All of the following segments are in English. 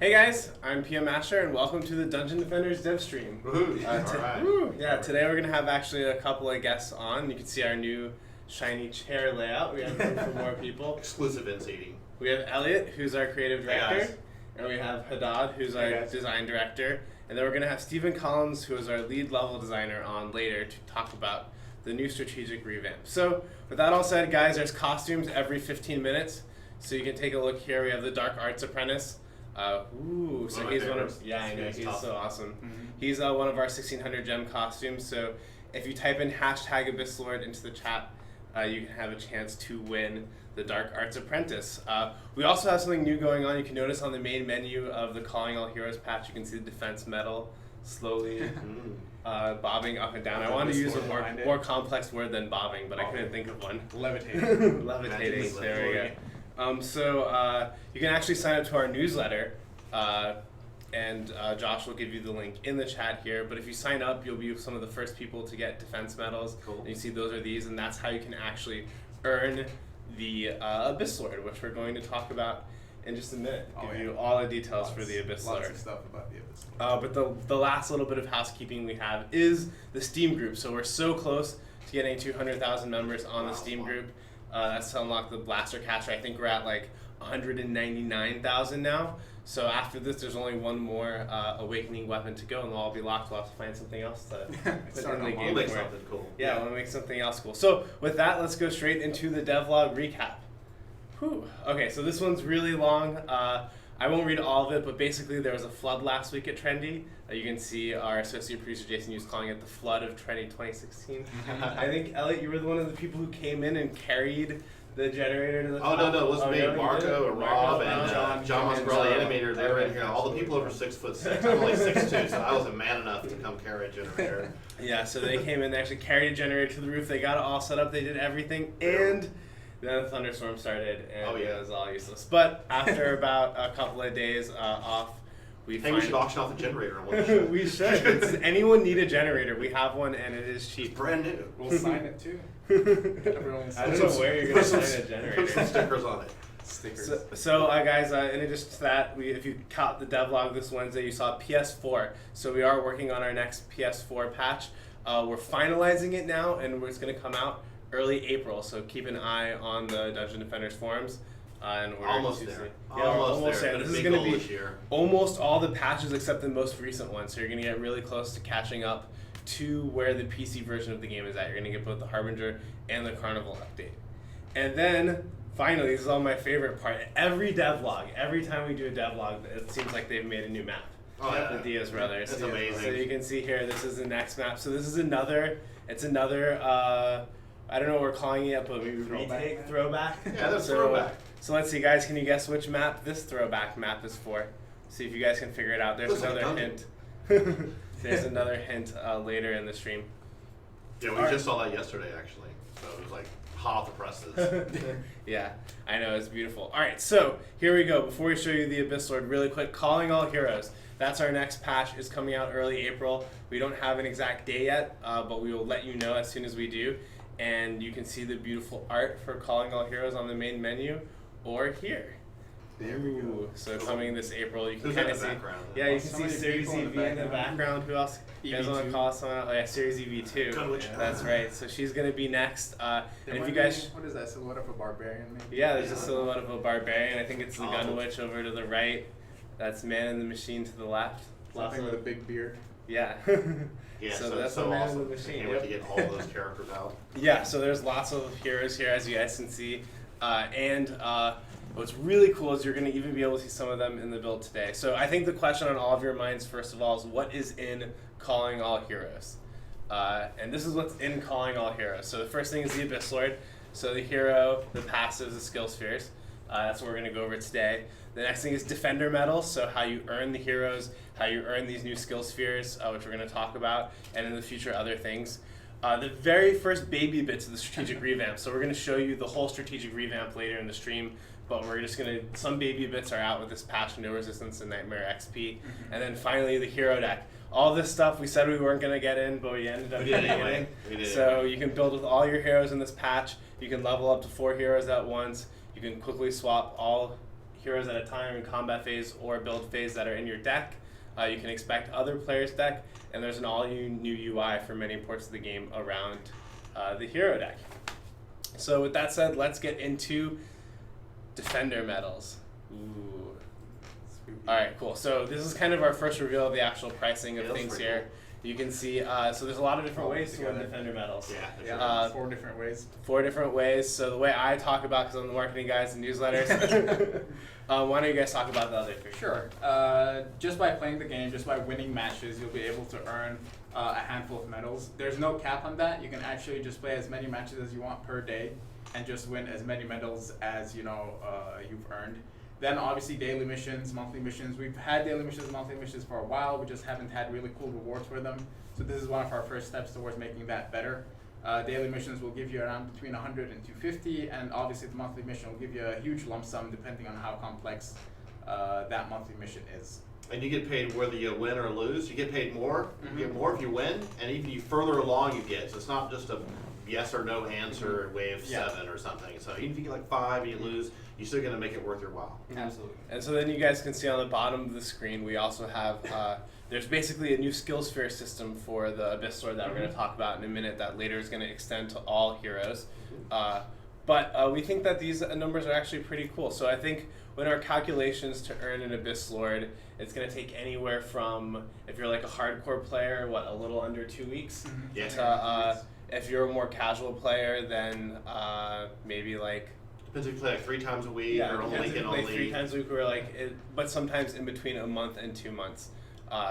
Hey guys, I'm PM Asher and welcome to the Dungeon Defenders Devstream. Woohoo! Today we're going to have actually a couple of guests on. You can see our new shiny chair layout. We have room for more people. Exclusive in seating. We have Elliot, who's our creative director. Hey and we have Haddad, who's our design director. And then we're going to have Stephen Collins, who is our lead level designer, on later to talk about the new strategic revamp. So with that all said, guys, there's costumes every 15 minutes. So you can take a look here. We have the Dark Arts Apprentice. So he's one of, yeah, I know, he's so awesome. Mm-hmm. He's one of our 1600 gem costumes, so if you type in hashtag Abysslord into the chat, you can have a chance to win the Dark Arts Apprentice. We also have something new going on. You can notice on the main menu of the Calling All Heroes patch, you can see the defense medal slowly bobbing up and down. I wanted to use a more complex word than bobbing, but I couldn't think of one. Levitating. Levitating, there we go. So you can actually sign up to our newsletter, and Josh will give you the link in the chat here. But if you sign up, you'll be some of the first people to get defense medals. Cool. And you see those are these, and that's how you can actually earn the Abysslord, which we're going to talk about in just a minute. Give you all the details for the Abysslord. Lots of stuff about the Abysslord. But the last little bit of housekeeping we have is the Steam group. So we're so close to getting 200,000 members on the Steam group. That's to unlock the blaster catcher. I think we're at like 199,000 now. So after this, there's only one more awakening weapon to go, and they'll all be locked. We'll have to find something else to put in the game. We'll make something cool. Yeah, we'll make something else cool. So with that, let's go straight into the devlog recap. Whew. Okay, so this one's really long. I won't read all of it, but basically there was a flood last week at Trendy. You can see our associate producer Jason Hughes calling it the flood of Trendy 2016. I think, Elliot, you were one of the people who came in and carried the generator to the top. No, it was me, Marco, and Rob, and John Mascarelli, animator. They were in here. All the people over 6'6". I'm only 6'2", so I wasn't man enough to come carry a generator. Yeah, so they came in, they actually carried a generator to the roof. They got it all set up. They did everything, and then the thunderstorm started, and it was all useless. But after about a couple of days off, we should auction off the generator. We should. Does anyone need a generator? We have one, and it is cheap. It's brand new. We'll sign it too. I don't know where you're going to sign a generator. Put some stickers on it. So guys, in addition to that, if you caught the devlog this Wednesday, you saw PS4. So we are working on our next PS4 patch. We're finalizing it now, and it's going to come out early April, so keep an eye on the Dungeon Defenders forums. And we're almost there. Almost there. This is going to be year. Almost all the patches except the most recent one, so you're going to get really close to catching up to where the PC version of the game is at. You're going to get both the Harbinger and the Carnival update. And then, finally, this is all my favorite part. Every devlog, every time we do a devlog, it seems like they've made a new map. Oh, yeah. The Diaz Brothers. That's amazing. So you can see here, this is the next map. So this is another, I don't know what we're calling it yet, but maybe throwback. Yeah, that's throwback. So let's see, guys, can you guess which map this throwback map is for? See if you guys can figure it out. There's another hint. There's another hint later in the stream. Yeah, we just saw that yesterday, actually. So it was like hot off the presses. Yeah, I know, it's beautiful. All right, so here we go. Before we show you the Abysslord, really quick, Calling All Heroes. That's our next patch. Is coming out early April. We don't have an exact day yet, but we will let you know as soon as we do. And you can see the beautiful art for Calling All Heroes on the main menu or here. There we go. So coming this April, you can kind of see. Yeah, you can see Series EV in the background. Who else? You guys want to call someone out? Oh, yeah, Series EV2. That's right. So she's going to be next. And if you guys. What is that? Silhouette of a barbarian, maybe? Yeah, there's a silhouette of a barbarian. I think it's the Gun Witch over to the right. That's Man in the Machine to the left. Something with a big beard. Yeah. Yeah, so that's so Man in the Machine. Can't wait to get all those characters out. Yeah, so there's lots of heroes here, as you guys can see. What's really cool is you're going to even be able to see some of them in the build today. So I think the question on all of your minds, first of all, is what is in Calling All Heroes? And this is what's in Calling All Heroes. So the first thing is the Abysslord. So the hero, the passives, the skill spheres. That's what we're going to go over today. The next thing is Defender medals, so how you earn the heroes, how you earn these new skill spheres, which we're going to talk about, and in the future other things. The very first baby bits of the strategic revamp. So we're going to show you the whole strategic revamp later in the stream, but we're just going to, some baby bits are out with this patch, No Resistance and Nightmare XP. And then finally the hero deck. All this stuff we said we weren't going to get in, but we ended up getting in. So you can build with all your heroes in this patch. You can level up to 4 heroes at once. You can quickly swap all heroes at a time in combat phase or build phase that are in your deck. You can expect other players' deck, and there's an all-new UI for many parts of the game around the hero deck. So with that said, let's get into Defender medals. Ooh. All right, cool. So this is kind of our first reveal of the actual pricing of things here. Cool. You can see, so there's a lot of different ways to win Defender medals. Yeah. 4 different ways. 4 different ways. So the way I talk about, because I'm the marketing guys and newsletters, why don't you guys talk about the other 3? Sure. Just by playing the game, just by winning matches, you'll be able to earn a handful of medals. There's no cap on that. You can actually just play as many matches as you want per day and just win as many medals as you've earned. Then obviously daily missions, monthly missions. We've had daily missions and monthly missions for a while. We just haven't had really cool rewards for them. So this is one of our first steps towards making that better. Daily missions will give you around between 100 and 250, and obviously the monthly mission will give you a huge lump sum depending on how complex that monthly mission is. And you get paid whether you win or lose. You get paid more. You get more if you win, and even you further along you get. So it's not just a yes or no answer wave 7 or something. So even if you get like 5 and you lose, you're still going to make it worth your while. Absolutely. And so then you guys can see on the bottom of the screen, we also have, there's basically a new skill sphere system for the Abyss Lord that we're going to talk about in a minute that later is going to extend to all heroes. But we think that these numbers are actually pretty cool. So I think when our calculations to earn an Abyss Lord, it's going to take anywhere from, if you're like a hardcore player, a little under 2 weeks? Yeah. To, if you're a more casual player, then maybe like... Depends if you play like 3 times a week or only depends if weekend you play only. 3 times a week, or but sometimes in between a month and 2 months.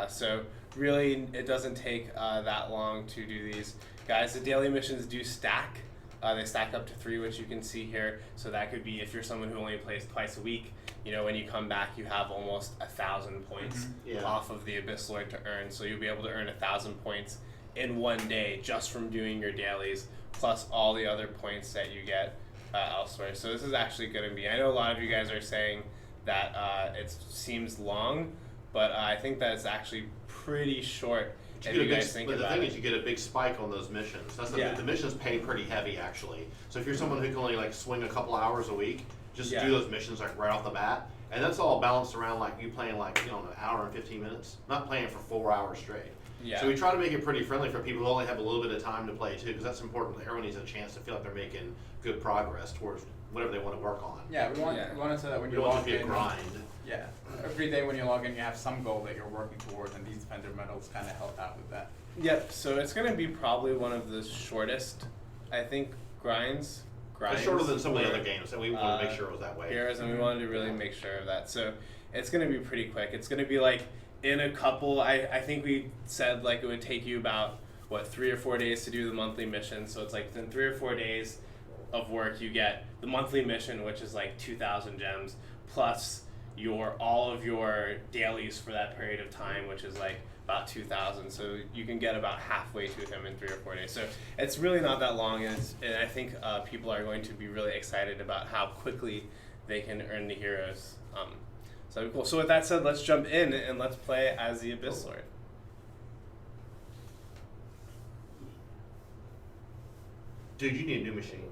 So really, it doesn't take that long to do these. Guys, the daily missions do stack. They stack up to 3, which you can see here. So that could be if you're someone who only plays twice a week. When you come back, you have almost 1,000 points off of the Abyss Lord to earn. So you'll be able to earn 1,000 points in one day just from doing your dailies, plus all the other points that you get elsewhere. So this is actually going to be, I know a lot of you guys are saying that it seems long, but I think that it's actually pretty short. If you guys think but the about thing it. is, you get a big spike on those missions. That's the missions pay pretty heavy actually. So if you're someone who can only like swing a couple hours a week, just do those missions like right off the bat, and that's all balanced around like you playing like an hour and 15 minutes, not playing for 4 hours straight. Yeah. So we try to make it pretty friendly for people who only have a little bit of time to play too, because that's important. Everyone needs a chance to feel like they're making good progress towards whatever they want to work on. Yeah, we want it so that when We you don't want log it to be a in, grind. every day when you log in, you have some goal that you're working towards, and these Defender medals kind of help out with that. Yep, so it's going to be probably one of the shortest, I think, grinds. It's shorter than some of the other games, and we wanted to make sure it was that way. Heroes, and we wanted to really make sure of that. So it's going to be pretty quick. It's going to be like in a couple, I think we said like it would take you about, 3 or 4 days to do the monthly mission. So it's like within 3 or 4 days of work, you get the monthly mission, which is like 2,000 gems, plus all of your dailies for that period of time, which is like about 2,000. So you can get about halfway to him in 3 or 4 days. So it's really not that long, and I think people are going to be really excited about how quickly they can earn the heroes. So that'd be cool. So with that said, let's jump in and let's play as the Abyss Lord. Dude, you need a new machine.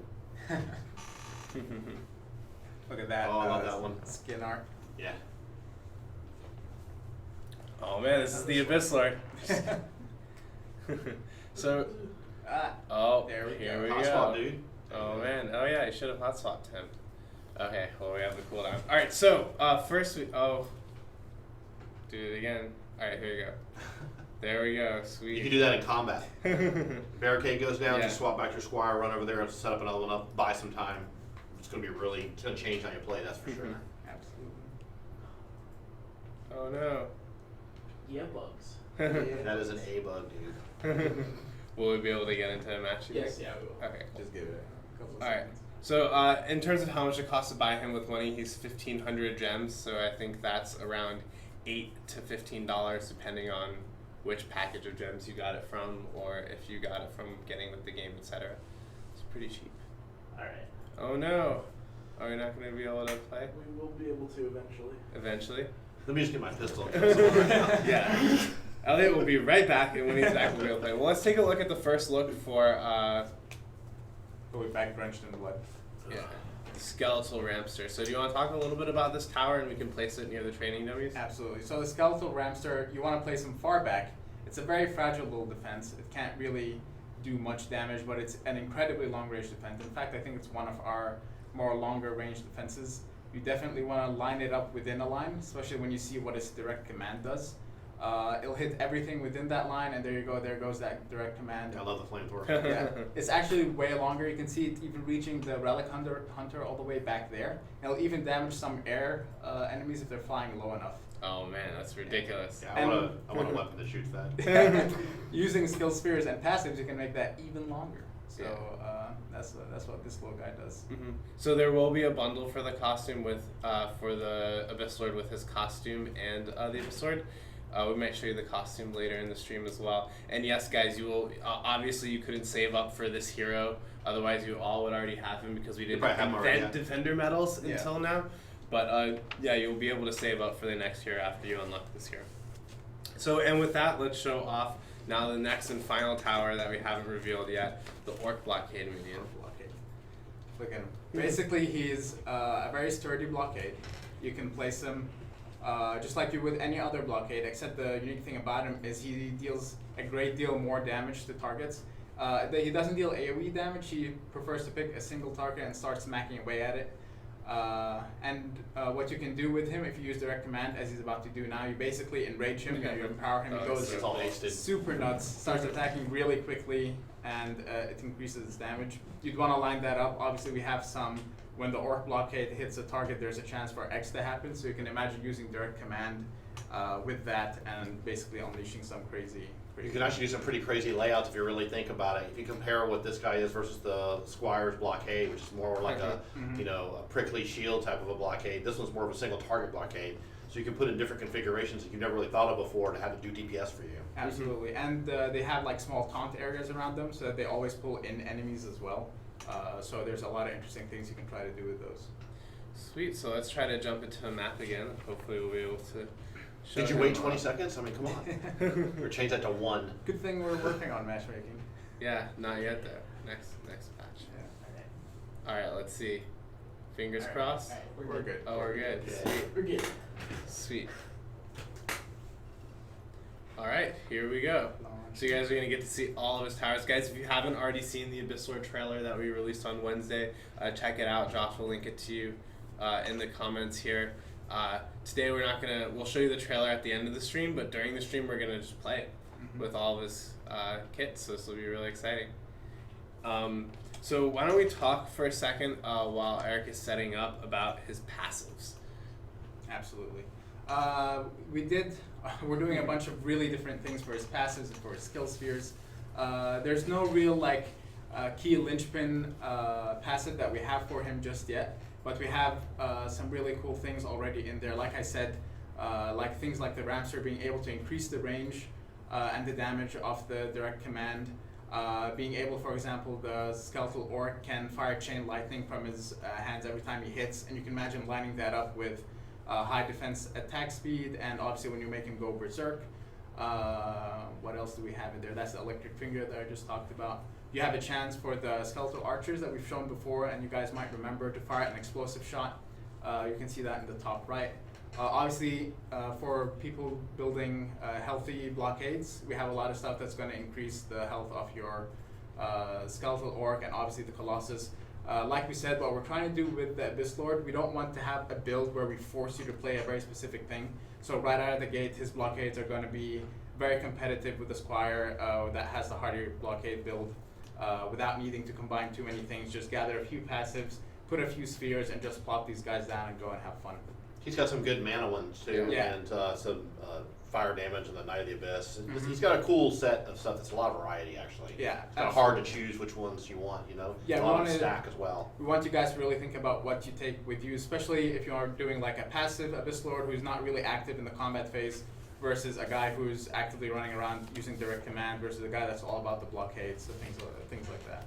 Look at that. Oh, I love that one. Skin art. Yeah. Oh man, this is the Abyss Lord. So, There we here go. we Hot go. spot, dude. Oh man, oh yeah, I should have hot swapped him. Okay, well we have the cooldown. All right, so first do it again. All right, here we go. There we go, sweet. You can do that in combat. Barricade goes down, Yeah. just swap back to your squire, run over there, and set up another one up, buy some time. It's going to change how you play, that's for sure. Absolutely. Oh no. Yeah, bugs. That is an A bug, dude. Will we be able to get into a match? you Yes, think? yeah, we will. Okay. Just give it a couple of All right. seconds. So in terms of how much it costs to buy him with money, he's 1,500 gems. So I think that's around $8 to $15, depending on which package of gems you got it from, or if you got it from getting with the game, etc. It's pretty cheap. Alright. Oh no! Are we not going to be able to play We will be able to eventually. eventually? Let me just get my pistol. Yeah. Elliot will be right back, and when he's back, we'll be able to play. Well, let's take a look at the first look for. Go back drenched in blood. Yeah. Skeletal Ramster. So do you want to talk a little bit about this tower, and we can place it near the training dummies? Absolutely. So the Skeletal Ramster, you want to place him far back. It's a very fragile little defense. It can't really do much damage, but it's an incredibly long range defense. In fact, I think it's one of our more longer range defenses. You definitely want to line it up within a line, especially when you see what its direct command does. It'll hit everything within that line, and there you go. There goes that direct command. I love the flamethrower. Yeah, it's actually way longer. You can see it even reaching the relic hunter all the way back there. It'll even damage some air enemies if they're flying low enough. Oh man, that's ridiculous. Yeah, I want a weapon that shoots that. Using skill spheres and passives, you can make that even longer. So that's what this little guy does. Mm-hmm. So there will be a bundle for the costume with for the Abyss Lord with his costume and the Abyss Lord. We might show you the costume later in the stream as well. And yes, guys, you will obviously you couldn't save up for this hero, otherwise you all would already have him because we didn't invent defender medals until now. But yeah, you'll be able to save up for the next hero after you unlock this hero. So, and with that, let's show off now the next and final tower that we haven't revealed yet, the Orc Blockade Minion. Look at him. Basically, he's a very sturdy blockade. You can place him just like you would any other blockade, except the unique thing about him is he deals a great deal more damage to targets. He doesn't deal AoE damage. He prefers to pick a single target and start smacking away at it. What you can do with him if you use direct command, as he's about to do now, you basically enrage him, you empower him, he goes super nuts, starts attacking really quickly, and it increases its damage. You'd want to line that up. Obviously we have some, when the Orc Blockade hits a target, there's a chance for X to happen, so you can imagine using direct command with that and basically unleashing some crazy. You can actually do some pretty crazy layouts if you really think about it. If you compare what this guy is versus the Squire's blockade, which is more like a a prickly shield type of a blockade. This one's more of a single target blockade. So you can put in different configurations that you've never really thought of before to have it do DPS for you. Absolutely, and they have like small taunt areas around them, so that they always pull in enemies as well. So there's a lot of interesting things you can try to do with those. Sweet. So let's try to jump into a map again. Hopefully we'll be able to. Did you wait 20 seconds? I mean, come on. Or change that to 1. Good thing we're working on matchmaking. Yeah, not yet though. Next patch. Yeah. All right, let's see. Fingers crossed. All right, We're good. Oh, we're good. Yeah. Sweet. We're good. Sweet. All right, here we go. So you guys are gonna get to see all of his towers, guys. If you haven't already seen the Abyss Lord trailer that we released on Wednesday, check it out. Josh will link it to you in the comments here. Today we'll show you the trailer at the end of the stream, but during the stream we're gonna just play it with all of his kits, so this will be really exciting. So why don't we talk for a second while Eric is setting up about his passives. Absolutely. We're doing a bunch of really different things for his passives and for his skill spheres. There's no real key linchpin passive that we have for him just yet. But we have some really cool things already in there. Like I said, like things like the Ramster being able to increase the range and the damage of the direct command. Being able, for example, the Skeletal Orc can fire chain lightning from his hands every time he hits. And you can imagine lining that up with high defense attack speed, and obviously when you make him go berserk. What else do we have in there? That's the electric finger that I just talked about. You have a chance for the skeletal archers that we've shown before, and you guys might remember, to fire an explosive shot. You can see that in the top right. Obviously, for people building healthy blockades, we have a lot of stuff that's going to increase the health of your skeletal orc and obviously the colossus. Like we said, what we're trying to do with the Abyss Lord, we don't want to have a build where we force you to play a very specific thing. So right out of the gate, his blockades are going to be very competitive with the Squire that has the harder blockade build. Without needing to combine too many things, just gather a few passives, put a few spheres, and just plop these guys down and go and have fun. He's got some good mana ones too, and some fire damage in the Knight of the Abyss. He's got a cool set of stuff that's a lot of variety actually. Yeah, it's kind of hard to choose which ones you want, you know. Yeah, a lot of stack as well. We want you guys to really think about what you take with you, especially if you are doing like a passive Abyss Lord who's not really active in the combat phase, versus a guy who's actively running around using direct command, versus a guy that's all about the blockades, so things like that.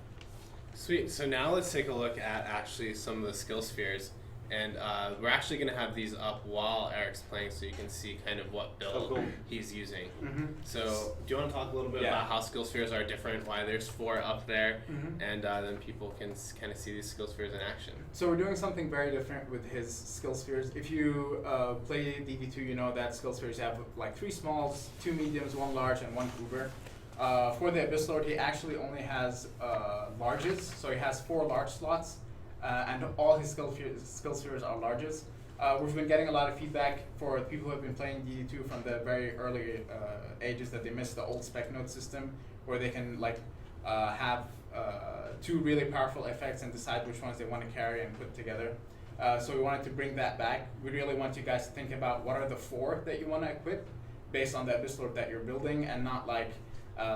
Sweet. So now let's take a look at actually some of the skill spheres And we're actually going to have these up while Eric's playing so you can see kind of what build cool. he's using. Mm-hmm. So do you want to talk a little bit about how skill spheres are different, why there's 4 up there, and then people can kind of see these skill spheres in action? So we're doing something very different with his skill spheres. If you play DD2, you know that skill spheres have like 3 smalls, 2 mediums, 1 large, and 1 uber. For the Abyss Lord, he actually only has larges, so he has 4 large slots. And all his skill spheres are larges. We've been getting a lot of feedback for people who have been playing DD2 from the very early ages that they miss the old spec node system, where they can like have 2 really powerful effects and decide which ones they want to carry and put together. So we wanted to bring that back. We really want you guys to think about what are the 4 that you want to equip based on the Abyss Lord that you're building, and not like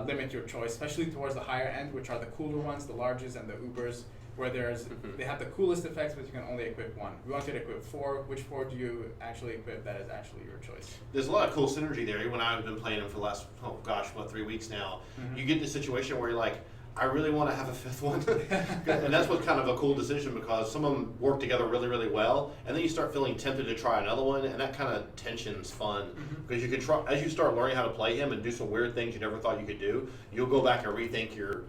limit your choice, especially towards the higher end, which are the cooler ones, the larges and the ubers, where they have the coolest effects, but you can only equip 1. We want you to equip 4. Which 4 do you actually equip? That is actually your choice. There's a lot of cool synergy there. When I've been playing them for the last, 3 weeks now, you get in a situation where you're like, I really want to have a 5th one. And that's what's kind of a cool decision, because some of them work together really, really well, and then you start feeling tempted to try another one, and that kind of tension's fun. Because you can try, as you start learning how to play him and do some weird things you never thought you could do, you'll go back and rethink your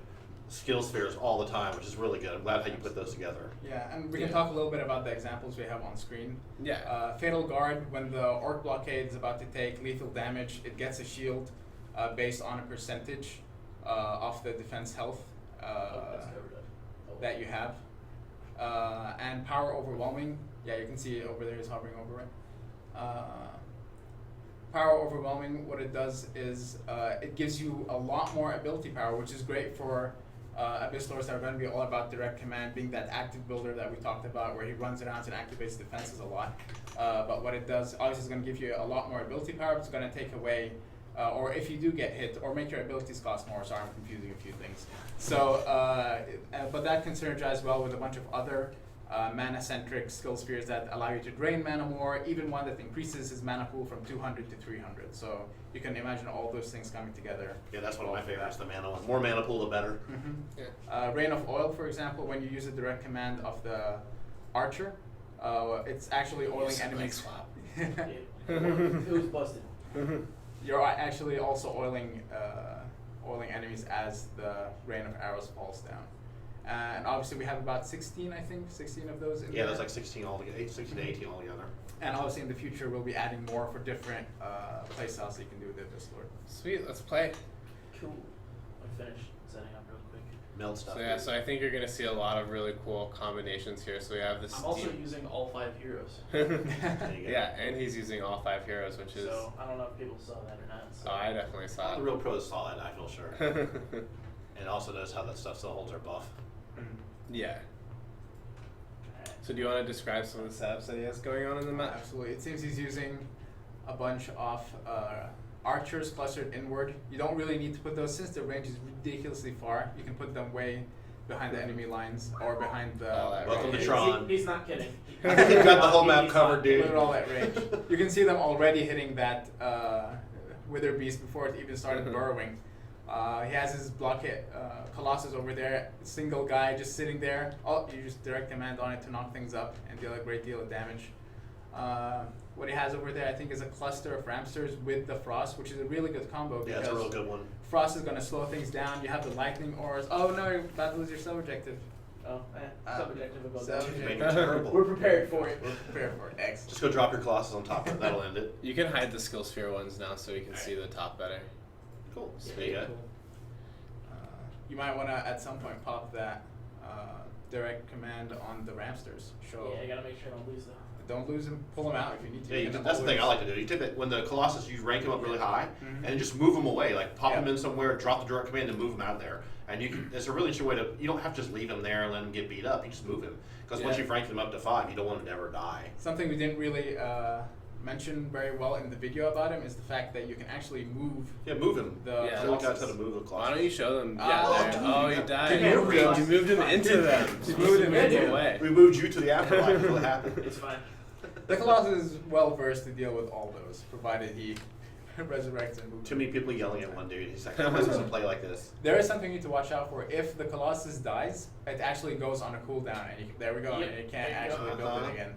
skill spheres all the time, which is really good. I'm glad how you put those together. Yeah, and we can talk a little bit about the examples we have on screen. Yeah. Fatal Guard, when the Orc blockade is about to take lethal damage, it gets a shield based on a percentage of the defense health that you have. And Power Overwhelming, yeah, you can see it over there, it's hovering over it. Power Overwhelming, what it does is it gives you a lot more ability power, which is great for Abyss Lords that are going to be all about direct command, being that active builder that we talked about, where he runs around and activates defenses a lot. But what it does, obviously, is going to give you a lot more ability power. But it's going to take away, or if you do get hit, or make your abilities cost more. Sorry, I'm confusing a few things. So, but that can synergize well with a bunch of other mana-centric skill spheres that allow you to drain mana more, even one that increases his mana pool from 200 to 300. So you can imagine all those things coming together. Yeah, that's one of my favorites, the mana one. More mana pool, the better. Rain of Oil, for example, when you use a direct command of the Archer, it's actually oiling enemies. Swap. It was busted. You're actually also oiling enemies as the Rain of Arrows falls down. And obviously we have about 16 of those in there. Yeah, there's like 16 altogether, 16 to 18 altogether. And obviously in the future we'll be adding more for different playstyles that you can do with Abyss Lord. Sweet, let's play. Cool. I finished setting up real quick. Meld stuff. So yeah, so I think you're gonna see a lot of really cool combinations here. So we have this. I'm also using all 5 heroes. There you go. Yeah, and he's using all 5 heroes, which is. So I don't know if people saw that or not. So. Oh, I definitely saw The it. real pros saw it, I feel sure. And also knows how that stuff still holds our buff. Yeah. So do you want to describe some of the setups that he has going on in the map? Absolutely. It seems he's using a bunch of archers clustered inward. You don't really need to put those since the range is ridiculously far. You can put them way behind the enemy lines or behind the... Welcome to range. Tron. He's not kidding. I think you've got the whole map He's covered, not dude. Look at all that range. You can see them already hitting that Wither Beast before it even started burrowing. He has his blockade Colossus over there, single guy just sitting there. Oh, you just direct command on it to knock things up and deal a great deal of damage. What he has over there, I think, is a cluster of Ramsters with the Frost, which is a really good combo. Yeah, because it's a real good one. Frost is going to slow things down. You have the lightning ores. Oh no, you're about to lose your sub-objective. Oh, sub-objective will go Sub-objective. Make it terrible. We're prepared for it. We're prepared for it. Excellent. Just go drop your Colossus on top of it, that'll end it. You can hide the skill sphere ones now so you can see the top better. Cool. Sweet. Yeah. You might want to, at some point, pop that direct command on the Ramsters. Show. Yeah, I gotta make sure I don't lose though. Don't lose them. Pull them out if you need to. Yeah, You can that's the thing I always- like to do. You take that when the Colossus, you rank them up really high, Mhm. and just move them away. Like pop them Yeah. in somewhere, drop the direct command, and move them out there. And you can. It's a really interesting way to. You don't have to just leave them there and let them get beat up. You just move them because once Yeah. you've ranked them up to 5, you don't want them to ever die. Something we didn't really mention very well in the video about him is the fact that you can actually move Yeah, move him. the Yeah. Show the guys Colossus. how to move the Why Colossus. don't you show them? Oh, Yeah, there. dude, Oh, you you got- died. you moved them. You moved him into them. You moved him into them. away. We moved you to the afterlife. What happened? It's fine. The Colossus is well versed to deal with all those, provided he resurrects and moves. Too many people yelling at one dude. He's like, how am I supposed to play like this? There is something you need to watch out for. If the Colossus dies, it actually goes on a cooldown, and there we go, Yep, and you can't there you go. actually build it again.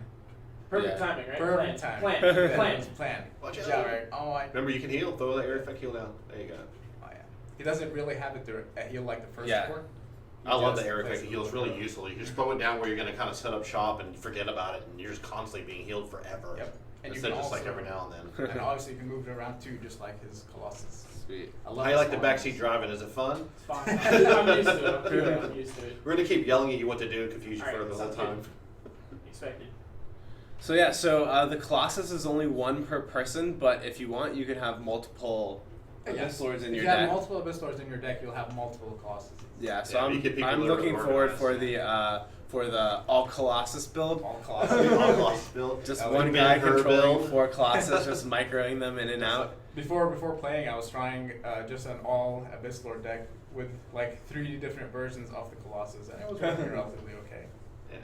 Perfect Yeah. timing, right? Perfect Plan. timing. Plan. Plan. Watch Good out. job, Eric. Oh, Remember, you can heal. Throw that area effect heal down. There you go. Oh yeah. He doesn't really have it to heal like the first Yeah. four. He I love just the area plays effect it heal. It's really really well. useful. You just throw it down where you're going to kind of set up shop and forget about it, and you're just constantly being healed forever. Yep. And you Instead can of just like also- every now and then. And obviously you can move it around too, just like his Colossus. Sweet. I How love you his like the colors. backseat driving? Is it fun? It's fine. I'm used to it. I'm used to it. We're going to keep yelling at you what to do and confuse you Alright, further the whole sounds good. time. Expected. So yeah, the Colossus is only one per person, but if you want, you can have multiple Abyss Lords in if your you have deck. multiple Abyss Lords in your deck, you'll have multiple Colossus. Yeah, so Yeah, you get people I'm that are looking forward organized. for the all Colossus build. All Colossus. All lost build. Just That one would guy be her controlling build. 4 Colossus, just microing them in and out. Before playing, I was trying just an all Abyss Lord deck with like 3 different versions of the Colossus, and it was working relatively okay. Yeah.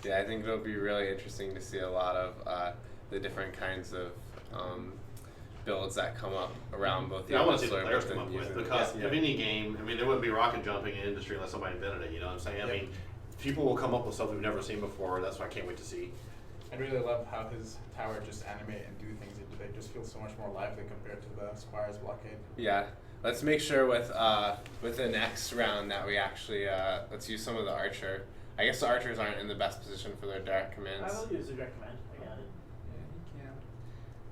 Yeah, I think it'll be really interesting to see a lot of the different kinds of builds that come up around both the Yeah, I want to Abyss see what Lord players come up and with using- because yeah. of any game, I mean, there wouldn't be rocket jumping in industry unless somebody invented it. You know what I'm saying? I Yep. mean, people will come up with stuff we've never seen before. That's what I can't wait to see. I really love how his tower just animate and do things. They just feel so much more lively compared to the Squire's blockade. Yeah, let's make sure with the next round that we actually let's use some of the archer. I guess the archers aren't in the best position for their direct I commands. will use the direct command. I got it. Yeah,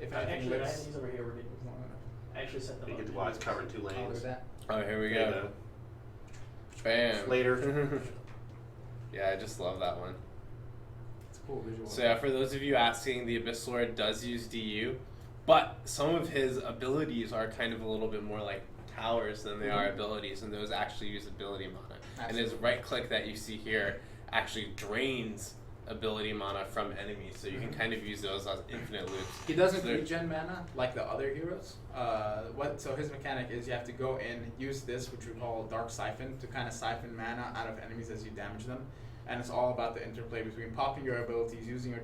he can. If Actually, anything I have lives these over here. We're good. long enough. I actually set them You up. get to watch covering 2 Oh, lanes. there's that. Oh, here we There you go. Bam. Later. Yeah, I just love that one. It's a cool visual. So yeah, for those of you asking, the Abyss Lord does use DU, but some of his abilities are kind of a little bit more like towers than they are abilities, and those actually use ability mana. And his Absolutely. right click that you see here actually drains ability mana from enemies, so you can kind of use those as infinite loops. He doesn't So they're- regen mana like the other heroes. So his mechanic is you have to go in, use this, which we call Dark Siphon, to kind of siphon mana out of enemies as you damage them. And it's all about the interplay between popping your abilities, using your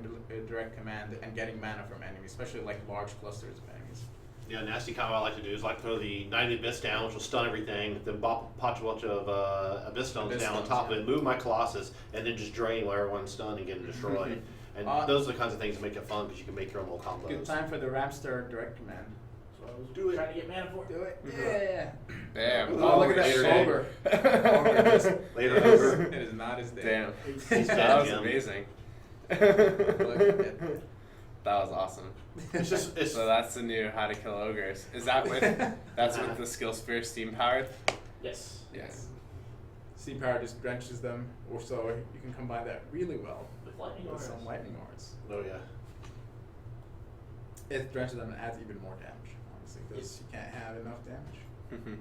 direct command, and getting mana from enemies, especially like large clusters of enemies. Yeah, nasty combo I like to do is like throw the 90 Abyss down, which will stun everything, then pop a bunch of Abyss Stones Abyss down on Stones, top yeah. of it, move my Colossus, and then just drain while everyone's stunned and get them destroyed. And those are the kinds of things that make it fun because you can make your own little combos. Good time for the Ramstar direct command. So I was Do it. trying to get mana for. Do it. Mhm. Yeah. Bam. Oh, look at that Later day. ogre. Ogre just- Later, ogre. It is not his day. Damn. He's That dead, was Jim. amazing. Look at That was awesome. It's just, it's, So that's the new How to Kill Ogres. Is that with that's with the skill sphere steam powered? Yes. Yes. Sea power just drenches them, or so you can combine that really well With lightning with auras. some lightning orbs. oh yeah. It drenches them and adds even more damage, honestly, because you can't have enough damage.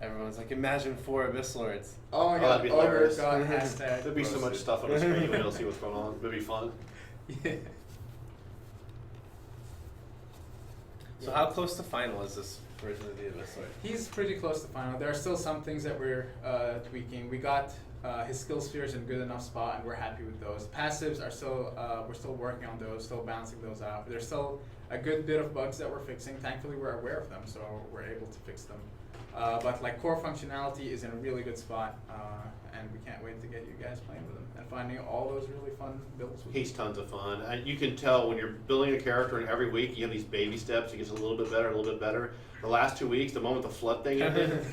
Everyone's like, imagine 4 Abyss Lords. Oh my Oh, god, that'd be ogre hilarious. god hashtag. There'd be so much roasted. stuff on the screen, you don't see what's going on. It'd be fun. Yeah. So how close to final is this version of the Abyss Lord? He's pretty close to final. There are still some things that we're tweaking. We got his skill spheres in good enough spot, and we're happy with those. Passives are still we're still working on those, still balancing those out. There's still a good bit of bugs that we're fixing. Thankfully, we're aware of them, so we're able to fix them. But like core functionality is in a really good spot, and we can't wait to get you guys playing with him and finding all those really fun builds with him. He's tons of fun. And you can tell when you're building a character and every week you have these baby steps, it gets a little bit better, a little bit better. The last 2 weeks, the moment the flood thing ended,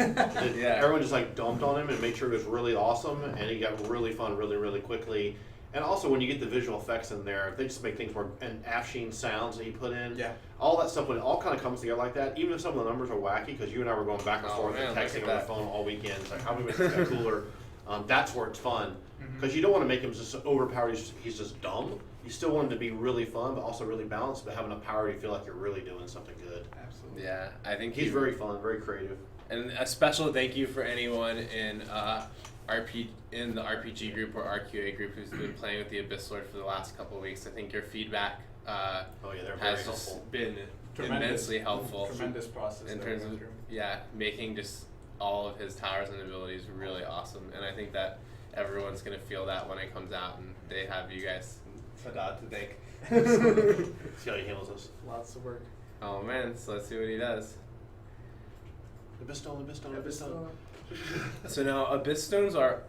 Yeah. everyone just like dumped on him and made sure it was really awesome, and he got really fun really, really quickly. And also when you get the visual effects in there, they just make things more, and Afshin sounds that he put in. Yeah. All that stuff, when it all kind of comes together like that, even if some of the numbers are wacky, because you and I were going back and Oh, forth man, and look texting at on the that. phone all weekend, it's like, how do we make this guy cooler? That's where it's fun. Mhm. Because you don't want to make him just overpowered, he's just dumb. You still want him to be really fun, but also really balanced, but having enough power you feel like you're really doing something good. Absolutely. Yeah, I think He's very fun, very creative. And a special thank you for anyone in in the RPG group or RQA group who's been playing with the Abyss Lord for the last couple of weeks. I think your feedback Oh yeah, they're very has helpful. just been Tremendous. immensely helpful Tremendous process in that we terms went of through. making just all of his towers and abilities really awesome. And I think that everyone's gonna feel that when it comes out, and they have you guys to thank. See how he handles us. Lots of work. Oh man, so let's see what he does. Abyss Stone, Abyss Stone, Abyss Stone. So now Abyss Stones are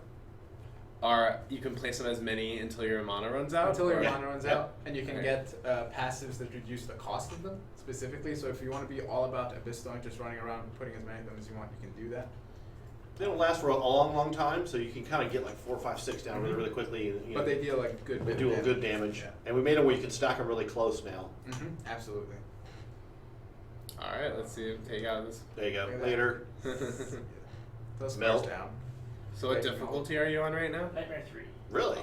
you can place them as many until your mana runs out? Until your or- mana runs out, and you can get passives that reduce the cost of them specifically. So if you want to be all about Abyss Stone, just running around and putting as many of them as you want, you can do that. They don't last for a long time, so you can kind of get like 4, 5, 6 down really quickly. And, But they deal like good. they do a good damage. Yeah. And we made it where you can stack them really close now. Absolutely. All right, let's see him take out this. There you go. Look at that. Later. Those Melt. scars down. So what Right, difficulty are you on right now? Nightmare 3. Really?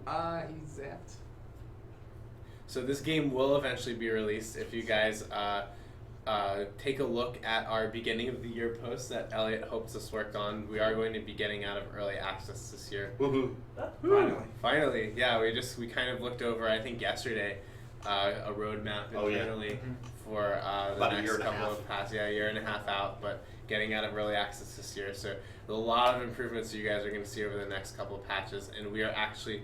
Awesome. He's zapped. So this game will eventually be released. If you guys take a look at our beginning of the year post that Elliot hopes us worked on, we are going to be getting out of early access this year. Woohoo. Finally. Finally, yeah, we kind of looked over, I think yesterday, a roadmap Oh, yeah. internally for the About a next year and a couple half. of past, a year and a half out, but getting out of early access this year. So a lot of improvements that you guys are going to see over the next couple of patches, and we are actually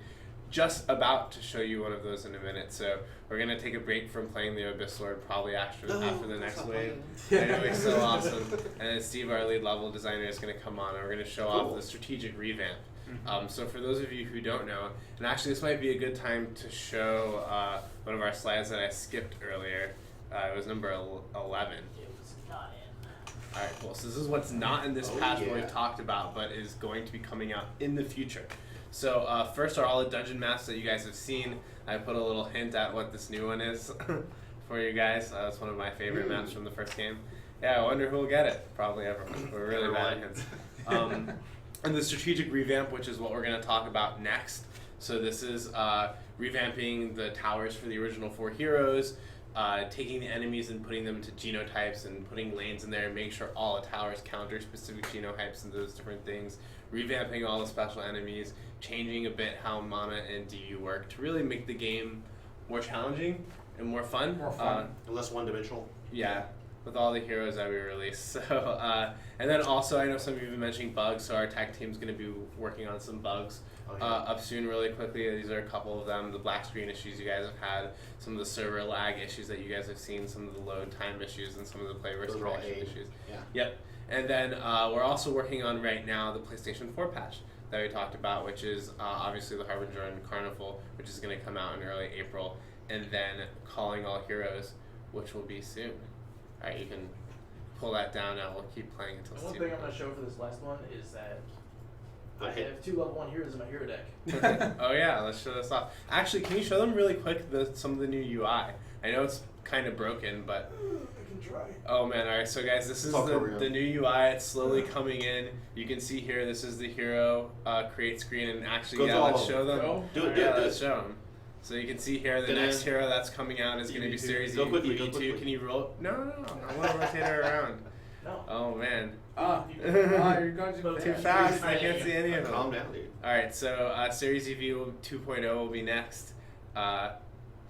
just about to show you one of those in a minute. So we're going to take a break from playing the Abyss Lord probably after the next wave. I know, it's so awesome. And then Steve, our lead level designer, is going to come on and we're going to show off the strategic revamp. So for those of you who don't know, and actually this might be a good time to show one of our slides that I skipped earlier. It was number 11. It was not in. Alright, cool. So this is what's not in this patch that yeah. we've talked about, but is going to be coming out in the future. So first are all the dungeon maps that you guys have seen. I put a little hint at what this new one is for you guys. It's one of my favorite maps from the first game. Yeah, I wonder who will get it. Probably everyone. We're really bad at hints. And the strategic revamp, which is what we're going to talk about next. So this is revamping the towers for the original 4 heroes, taking the enemies and putting them into genotypes and putting lanes in there and making sure all the towers counter specific genotypes and those different things, revamping all the special enemies, changing a bit how mana and DU work to really make the game more challenging and more fun. More fun. Less one-dimensional. Yeah, with all the heroes that we released. So, and then also I know some of you have been mentioning bugs, so our tech team's going to be working on some bugs up soon really quickly. These are a couple of them. The black screen issues you guys have had, some of the server lag issues that you guys have seen, some of the load time issues, and some of the play versus Those are all reaction aid. issues. Yeah. Yep. And then we're also working on right now the PlayStation 4 patch that we talked about, which is obviously the Harbinger and Carnival, which is going to come out in early April, and then Calling All Heroes, which will be soon. All right, you can pull that down now. We'll keep playing until The one Steven thing I'm going comes. to show for this last one is that I Okay. have 2 level 1 heroes in my hero deck. Oh yeah, let's show this off. Actually, can you show them really quick some of the new UI? I know it's kind of broken, but I can try. oh man! All right, so guys, this is Talk over the you. new UI. It's slowly coming in. You can see here, this is the hero create screen, and actually, Go yeah, through all let's of show them. Go. Do it, Yeah, do it. let's show them. So you can see here, the Ta-da. next hero that's coming out is going to be EV2. Series Go quickly, go EV2. quickly. Can you roll? No. I want to rotate her around. No. Oh man, You're going too fast. I can't see any of them. Calm down, dude. All right, so Series EV 2.0 will be next. You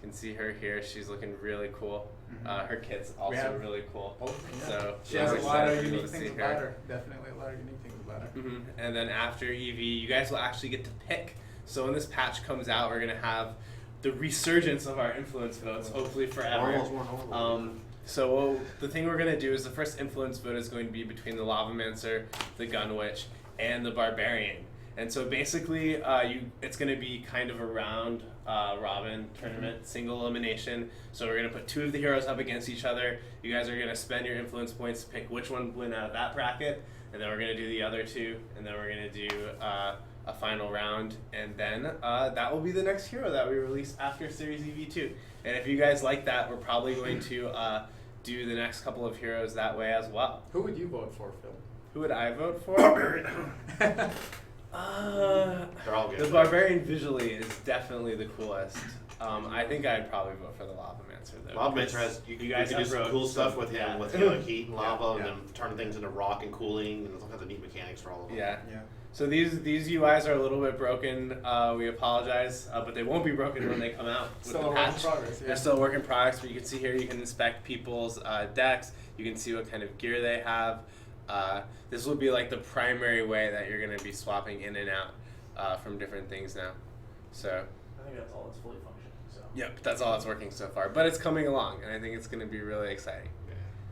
can see her here. She's looking really cool. Her kit's also have- really cool. Oh, yeah. So She has a we're lot excited of for you unique to see things her. about her. Definitely a lot of unique things about her. And then after EV, you guys will actually get to pick. So when this patch comes out, we're gonna have the resurgence of our influence votes, hopefully forever. Almost more normal. So the thing we're gonna do is the first influence vote is going to be between the Lavamancer, the Gun Witch, and the Barbarian. And so basically, it's gonna be kind of a round robin tournament, single elimination. So we're gonna put 2 of the heroes up against each other. You guys are gonna spend your influence points to pick which one win out of that bracket, and then we're gonna do the other 2, and then we're gonna do a final round, and then that will be the next hero that we release after Series EV2. And if you guys like that, we're probably going to do the next couple of heroes that way as well. Who would you vote for, Phil? Who would I vote for? They're all good. The Barbarian visually is definitely the coolest. I think I'd probably vote for the Lavamancer though. Lavamancer has you guys can do have some wrote cool stuff some- with him yeah. with like heat and lava Yeah, and yeah. then turn things into rock and cooling and all kinds of neat mechanics for all of them. Yeah. Yeah. So these UIs are a little bit broken. We apologize, but they won't be broken when they come out with Still the a work in patch. progress, yeah. They're still a work in progress, but you can see here, you can inspect people's decks. You can see what kind of gear they have. This will be like the primary way that you're going to be swapping in and out from different things now. So, I think that's all that's fully functioning. So. yep, that's all that's working so far. But it's coming along, and I think it's going to be really exciting.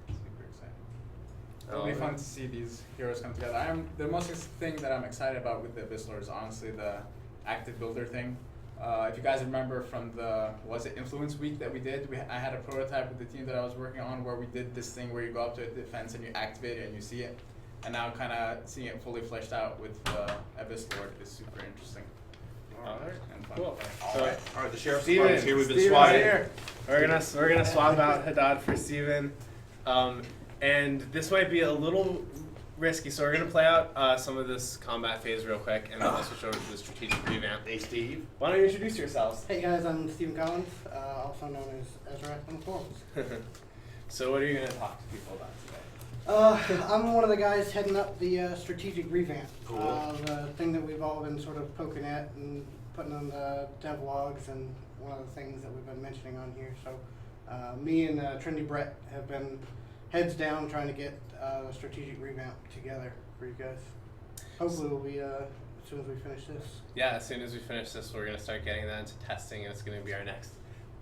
Super exciting. It'll be fun to see these heroes come together. The most thing that I'm excited about with the Abyss Lord is honestly the active builder thing. If you guys remember from the Influence Week that we did, I had a prototype with the team that I was working on where we did this thing where you go up to a defense and you activate it and you see it. And now kind of seeing it fully fleshed out with the Abyss Lord is super interesting. Alright, And fun. cool. All right, the sheriff's Steven, department's here. We've been Steven's swatting. here. We're gonna swap out Haddad for Steven. And this might be a little risky, so we're gonna play out some of this combat phase real quick, and then we'll switch over to the strategic revamp. Hey, Steve. Why don't you introduce yourselves? Hey guys, I'm Steven Collins, also known as Ezra on the forums. So what are you gonna talk to people about today? I'm one of the guys heading up the strategic revamp. Cool. The thing that we've all been sort of poking at and putting on the devlogs, and one of the things that we've been mentioning on here. So me and Trendy Brett have been heads down trying to get the strategic revamp together for you guys. Hopefully we'll be as soon as we finish this. Yeah, as soon as we finish this, we're gonna start getting that into testing, and it's gonna be our next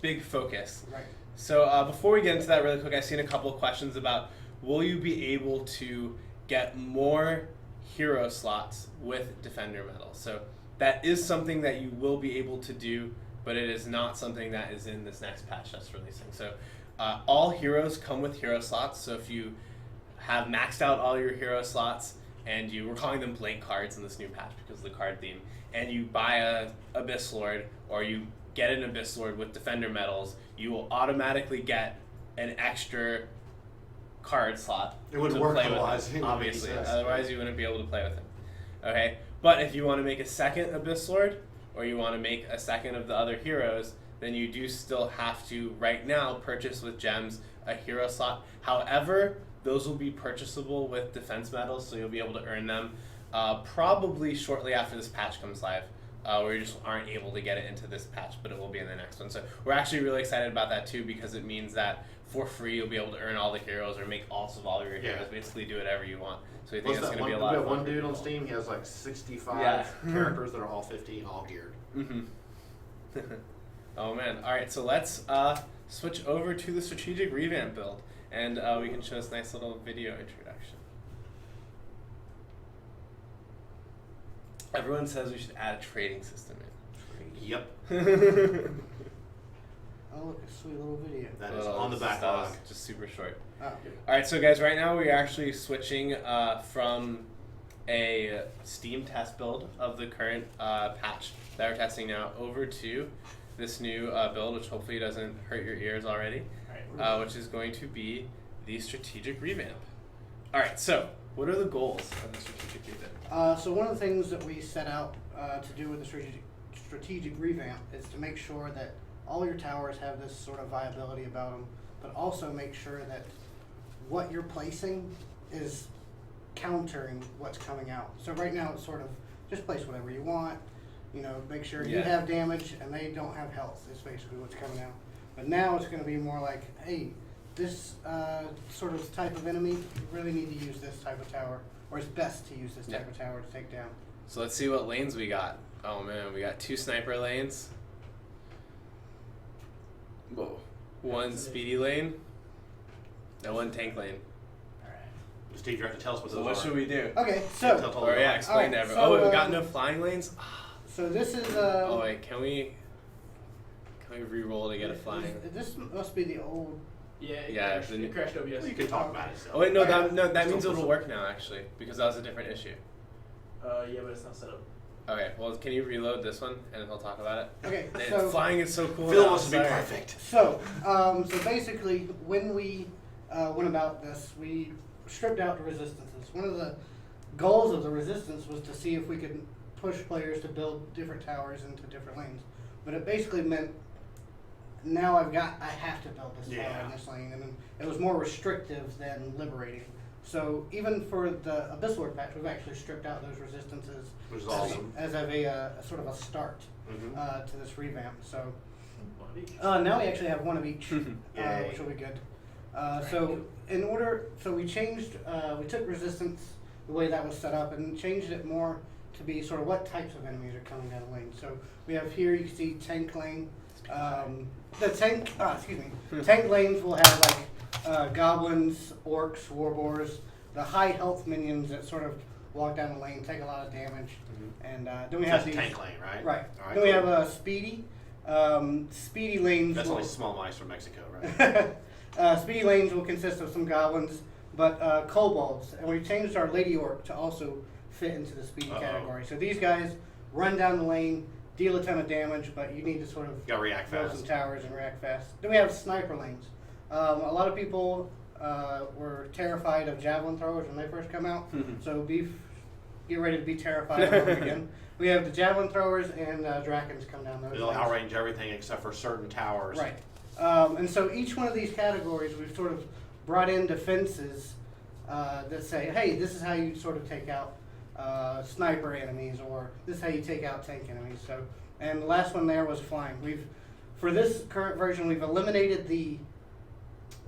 big focus. Right. So before we get into that really quick, I've seen a couple of questions about will you be able to get more hero slots with Defender Medal? So that is something that you will be able to do, but it is not something that is in this next patch that's releasing. So all heroes come with hero slots. So if you have maxed out all your hero slots, and we're calling them blank cards in this new patch because of the card theme, and you buy a Abyss Lord, or you get an Abyss Lord with Defender Medals, you will automatically get an extra card slot It wouldn't to work play with otherwise. him, It wouldn't make obviously. sense. Otherwise, you wouldn't be able to play with him. Okay, but if you want to make a second Abyss Lord, or you want to make a second of the other heroes, then you do still have to, right now, purchase with gems a hero slot. However, those will be purchasable with defense medals, so you'll be able to earn them probably shortly after this patch comes live. We just aren't able to get it into this patch, but it will be in the next one. So we're actually really excited about that too, because it means that for free you'll be able to earn all the heroes or make alts of all of your heroes. Basically do whatever you want. So we think it's going to be a lot of fun. One dude on Steam, he has like 65 Yeah. characters that are all 15, all geared. Mm-hmm. Oh man! All right, so let's switch over to the strategic revamp build, and we can show this nice little video introduction. Everyone says we should add a trading system in. Yep. Oh look, a sweet little video. That is Well, on the this is backlog. just super short. Oh. All right, so guys, right now we're actually switching from a Steam test build of the current patch that we're testing now over to this new build, which hopefully doesn't hurt your ears already, which is going to be the strategic revamp. All right, so what are the goals of the strategic revamp? So one of the things that we set out to do with the strategic revamp is to make sure that all your towers have this sort of viability about them, but also make sure that what you're placing is countering what's coming out. So right now it's sort of just place whatever you want, you know, make sure you have damage and they don't have health is basically what's coming out. But now it's going to be more like, hey, this sort of type of enemy, you really need to use this type of tower, or it's best to use this type of tower to take down. So let's see what lanes we got. Oh man, we got 2 sniper lanes. Whoa. 1 speedy lane. And 1 tank lane. Steve, you have to tell us what So those what are. should we do? Okay, Tell so us Or yeah, explain to Alright, everyone. so, We got no flying lanes? so this is Oh wait, can we re-roll to get a flying? This must be the old. Yeah, Yeah, it crashed OBS. Well, you can talk about it. So. Oh wait, no, Okay. that means it'll work now actually, because that was a different issue. Yeah, but it's not set up. Okay, well can you reload this one and he'll talk about it? Okay, Man, so flying is so cool. Phil now, wants to be sorry. perfect. So basically, when we went about this, we stripped out the resistances. One of the goals of the resistance was to see if we could push players to build different towers into different lanes. But it basically meant now I have to build this tower in this lane, and then it was more restrictive than liberating. So even for the Abyss Lord patch, we've actually stripped out those resistances Which is awesome. as a sort of a start Mhm. to this revamp. So One of each. now we actually have one of each, Yay. which will be good. So we changed, we took resistance, the way that was set up, and changed it more to be sort of what types of enemies are coming down the lane. So we have here, you can see tank lane. Tank lanes will have like goblins, orcs, warboars, the high health minions that sort of walk down the lane, take a lot of damage, and then we So have that's these tank lane, right? right. All right, Then we cool. have Speedy. Speedy lanes. That's will, only small mice from Mexico, right? Speedy lanes will consist of some goblins, but kobolds, and we've changed our Lady Orc to also fit into the speedy category. So these guys run down the lane, deal a ton of damage, but you need to sort of You gotta react build fast. some towers and react fast. Then we have sniper lanes. A lot of people were terrified of javelin throwers when they first come out, so get ready to be terrified of them again. We have the javelin throwers and Drakens come down those It'll lanes. outrange everything except for certain towers. Right. And so each one of these categories, we've sort of brought in defenses that say, hey, this is how you sort of take out sniper enemies, or this is how you take out tank enemies. So, and the last one there was flying. For this current version, we've eliminated the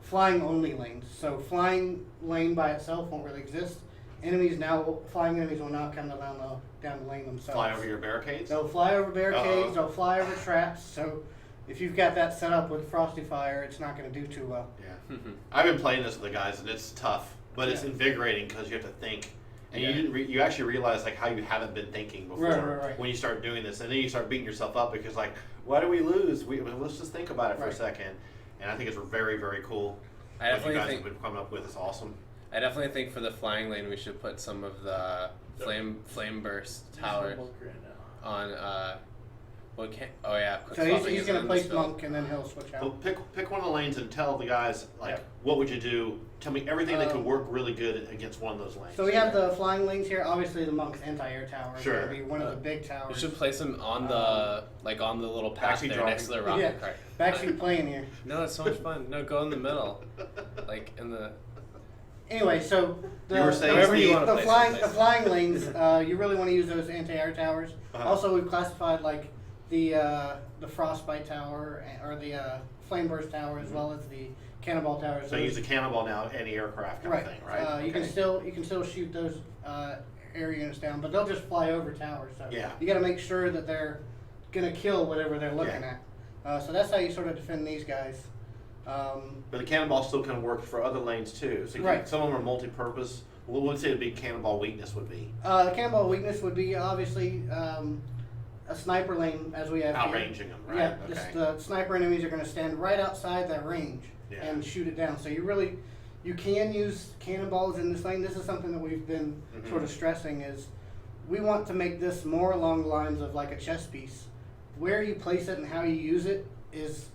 flying only lanes. So flying lane by itself won't really exist. Flying enemies will not come down the lane themselves. Fly over your barricades? They'll fly over barricades, Uh-oh. they'll fly over traps, so if you've got that set up with Frosty Fire, it's not going to do too well. Yeah. I've been playing this with the guys, and it's tough, but it's Yeah. invigorating because you have to think. And Yeah. you actually realize like how you haven't been thinking before Right. when you start doing this, and then you start beating yourself up because like, why do we lose? Let's just think about it for a Right. second. And I think it's very, very cool. I What you definitely guys think have been coming up with is awesome. I definitely think for the flying lane we should put some of the flame burst towers on quick So swapping he's is going on to this place build. Monk, and then he'll switch Well, out. pick one of the lanes and tell the guys like Yeah. what would you do. Tell me everything that could work really good against one of those lanes. So we have the flying lanes here. Obviously, the Monk's anti-air tower is Sure. going to be one of the big We towers. should place them on the on the little path Actually there dropping. next to the rocket Yeah. cart. Backseat plane here. No, it's so much fun. No, go in the middle, like in the. Anyway, so You were saying, Wherever you Steve, wanna the place flying it, the flying lanes, you really want to use those anti-air towers. Uh-huh. Also, we've classified like the frostbite tower or the flame burst tower, as well as the cannonball towers. So use the cannonball now, anti-aircraft kind right. of thing, right? You can Okay. still shoot those air units down, but they'll just fly over towers. So Yeah. you got to make sure that they're gonna kill whatever they're looking Yeah. at. So that's how you sort of defend these guys. But the cannonball still kind of works for other lanes too. So you Right. some of them are multi-purpose. What would say the big cannonball weakness would be? The cannonball weakness would be obviously a sniper lane, as we have here. Outranging them, right? Yeah, Okay. the sniper enemies are going to stand right outside that range Yeah. and shoot it down. So you can use cannonballs in this lane. This is something that we've been Mhm. sort of stressing is we want to make this more along the lines of like a chess piece. Where you place it and how you use it is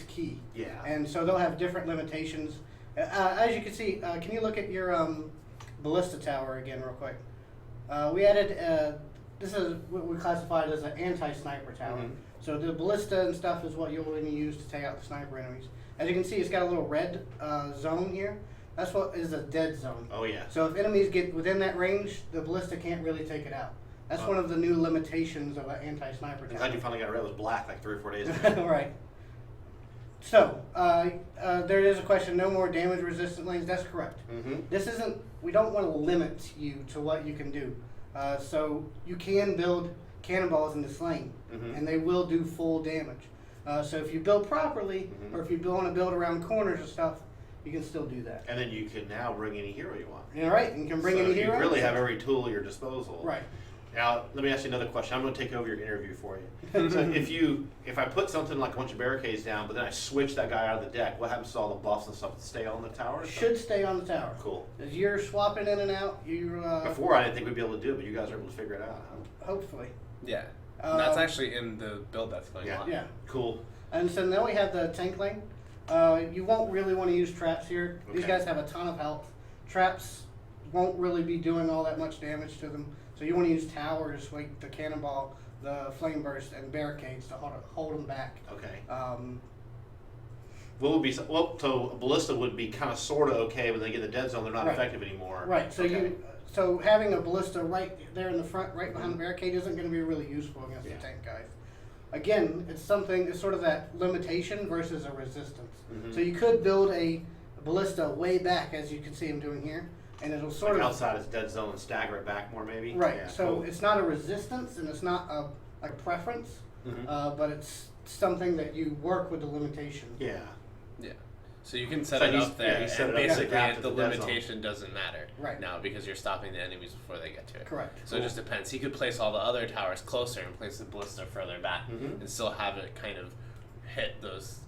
key. Yeah. And so they'll have different limitations. As you can see, can you look at your ballista tower again real quick? We added, this is what we classified as an anti-sniper tower. Mhm. So the ballista and stuff is what you'll want to use to take out the sniper enemies. As you can see, it's got a little red zone here. That's what is a dead zone. Oh yeah. So if enemies get within that range, the ballista can't really take it out. That's one of the new limitations of an anti-sniper I'm tower. glad you finally got rid of it. It was black like 3 or 4 days ago. Right. So, there is a question, no more damage resistant lanes, that's correct. Mm-hmm. We don't want to limit you to what you can do. So you can build cannonballs in this lane, Mhm. and they will do full damage. So if you build properly, Mhm. or if you want to build around corners and stuff, you can still do that. And then you can now bring any hero you want. All right, you can bring so any hero. You really have every tool at your disposal. Right. Now, let me ask you another question. I'm going to take over your interview for you. So if I put something like a bunch of barricades down, but then I switch that guy out of the deck, what happens to all the buffs and stuff that stay on the tower? Should stay on the tower. Cool. As you're swapping in and out, Before I didn't think we'd be able to do it, but you guys are able to figure it out, huh? hopefully. Yeah, that's Um, actually in the build that's going on. Yeah. Cool. And so now we have the tank lane. You won't really want to use traps here. These Okay. guys have a ton of health. Traps won't really be doing all that much damage to them. So you want to use towers like the cannonball, the flame burst, and barricades to hold them back. Okay. Um, What would be so a ballista would be kind of sort of okay, but they get the dead zone, they're not Right. effective anymore. right. So Okay. so having a ballista right there in the front, right behind the barricade, isn't going to be really useful against Yeah. the tank guys. Again, it's sort of that limitation versus a resistance. Mhm. So you could build a ballista way back, as you can see him doing here, and it'll sort Like of outside its dead zone and stagger it back more, maybe. right. Yeah, So cool. it's not a resistance and it's not a preference, Mhm. but it's something that you work with the limitation. Yeah. Yeah. So you can set So it he's- up there, yeah, he set and it up basically after the the dead zone. limitation doesn't matter Right. now because you're stopping the enemies before they get to it. Correct. So it just depends. He could place all the other towers closer and place the ballista further back, Mhm. and still have it kind of hit those.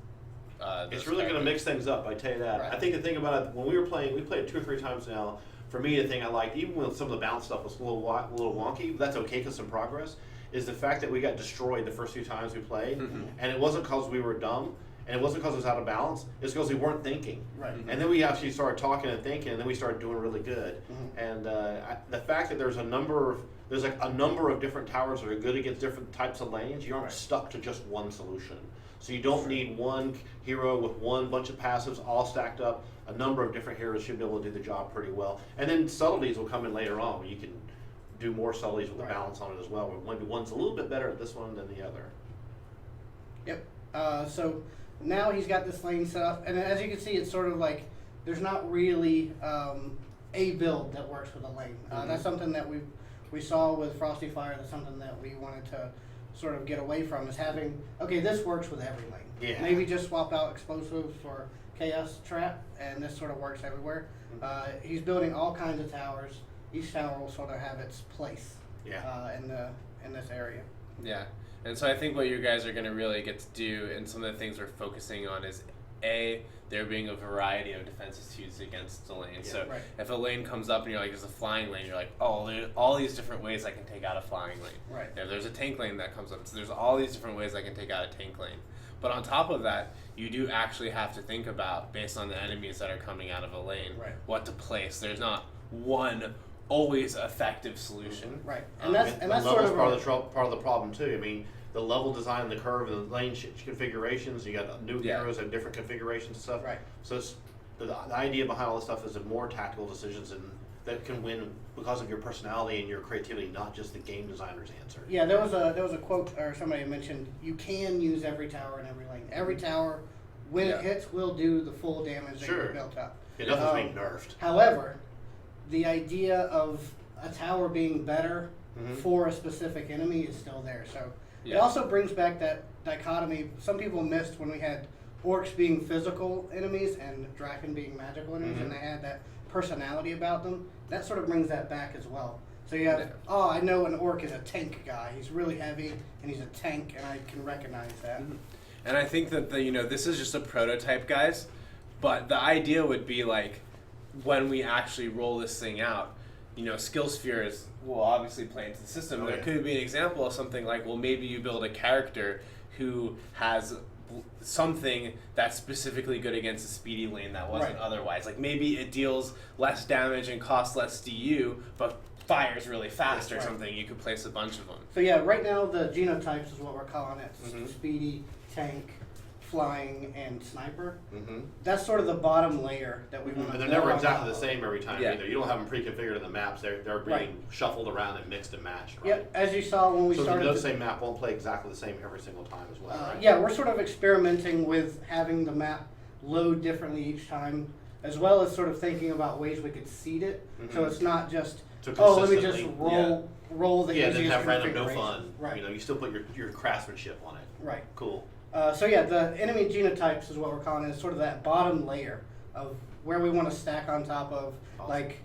It's really going to mix things up, I tell you that. Right. I think the thing about it, when we were playing, we played 2 or 3 times now. For me, the thing I liked, even when some of the bounce stuff was a little wonky, but that's okay because some progress, is the fact that we got destroyed the first few times we played. Mhm. And it wasn't because we were dumb, and it wasn't because it was out of balance, it's because we weren't thinking. Right. And then we actually started talking and thinking, and then we started doing really good. Mhm. And the fact that there's a number of different towers that are good against different types of lanes, you aren't Right. stuck to just one solution. So you don't need one hero with one bunch of passives all stacked up. A number of different heroes should be able to do the job pretty well. And then subtleties will come in later on where you can do more subtleties with the Right. balance on it as well. Where maybe one's a little bit better at this one than the other. Yep. So now he's got this lane set up, and as you can see, it's sort of like there's not really a build that works with a lane. Mhm. That's something that we saw with Frosty Fire. That's something that we wanted to sort of get away from, is having, okay, this works with every lane. Yeah. Maybe just swap out explosives for chaos trap, and this sort of works everywhere. He's building all kinds of towers. Each tower will sort of have its place Yeah. in this area. Yeah, and so I think what you guys are going to really get to do, and some of the things we're focusing on, is there being a variety of defenses to use against the lane. Yeah. So Right. if a lane comes up and you're like, there's a flying lane, you're like, oh, there's all these different ways I can take out a flying lane. Right. If there's a tank lane that comes up, so there's all these different ways I can take out a tank lane. But on top of that, you do actually have to think about, based on the enemies that are coming out of a lane, Right. what to place. There's not one always effective solution. Right. And that's the sort level's of part of the problem too. I mean, the level design, the curve, and the lane configurations. You got new Yeah. heroes and different configurations and stuff. Right. So it's, the idea behind all this stuff is the more tactical decisions and that can win because of your personality and your creativity, not just the game designer's answer. Yeah, there was a quote, or somebody mentioned, you can use every tower in every lane. Every tower, when Yeah. it hits, will do the full damage that Sure. you built up. Yeah, nothing's being nerfed. However, the idea of a tower being better Mhm. for a specific enemy is still there. So it Yeah. also brings back that dichotomy some people missed when we had orcs being physical enemies and Draken being magical enemies, and Mhm. they had that personality about them. That sort of brings that back as well. So you have, Yeah. oh, I know an orc is a tank guy. He's really heavy and he's a tank, and I can recognize that. Mhm. And I think that this is just a prototype, guys. But the idea would be like, when we actually roll this thing out, skill spheres will obviously play into the system. Oh, There yeah. could be an example of something like, well, maybe you build a character who has something that's specifically good against a speedy lane that wasn't Right. otherwise. Like maybe it deals less damage and costs less DU, but fires really fast or Right. something. You could place a bunch of them. So yeah, right now the genotypes is what we're calling it. Mhm. Speedy, tank, flying, and sniper. Mm-hmm. That's sort of the bottom layer that we want to And they're never exactly the same every time Yeah. either. You don't have them pre-configured in the maps. They're being Right. shuffled around and mixed and matched, right? Yep, as you saw when we So started. the same map won't play exactly the same every single time as well, right? Yeah, we're sort of experimenting with having the map load differently each time, as well as sort of thinking about ways we could seed it. So Mhm. it's not just, So oh, let me just consistently- roll the Yeah, then easiest have random no configuration. fun. Right. You still put your craftsmanship on it. Right. Cool. So yeah, the enemy genotypes is what we're calling it. It's sort of that bottom layer of where we want to stack on top of Awesome. like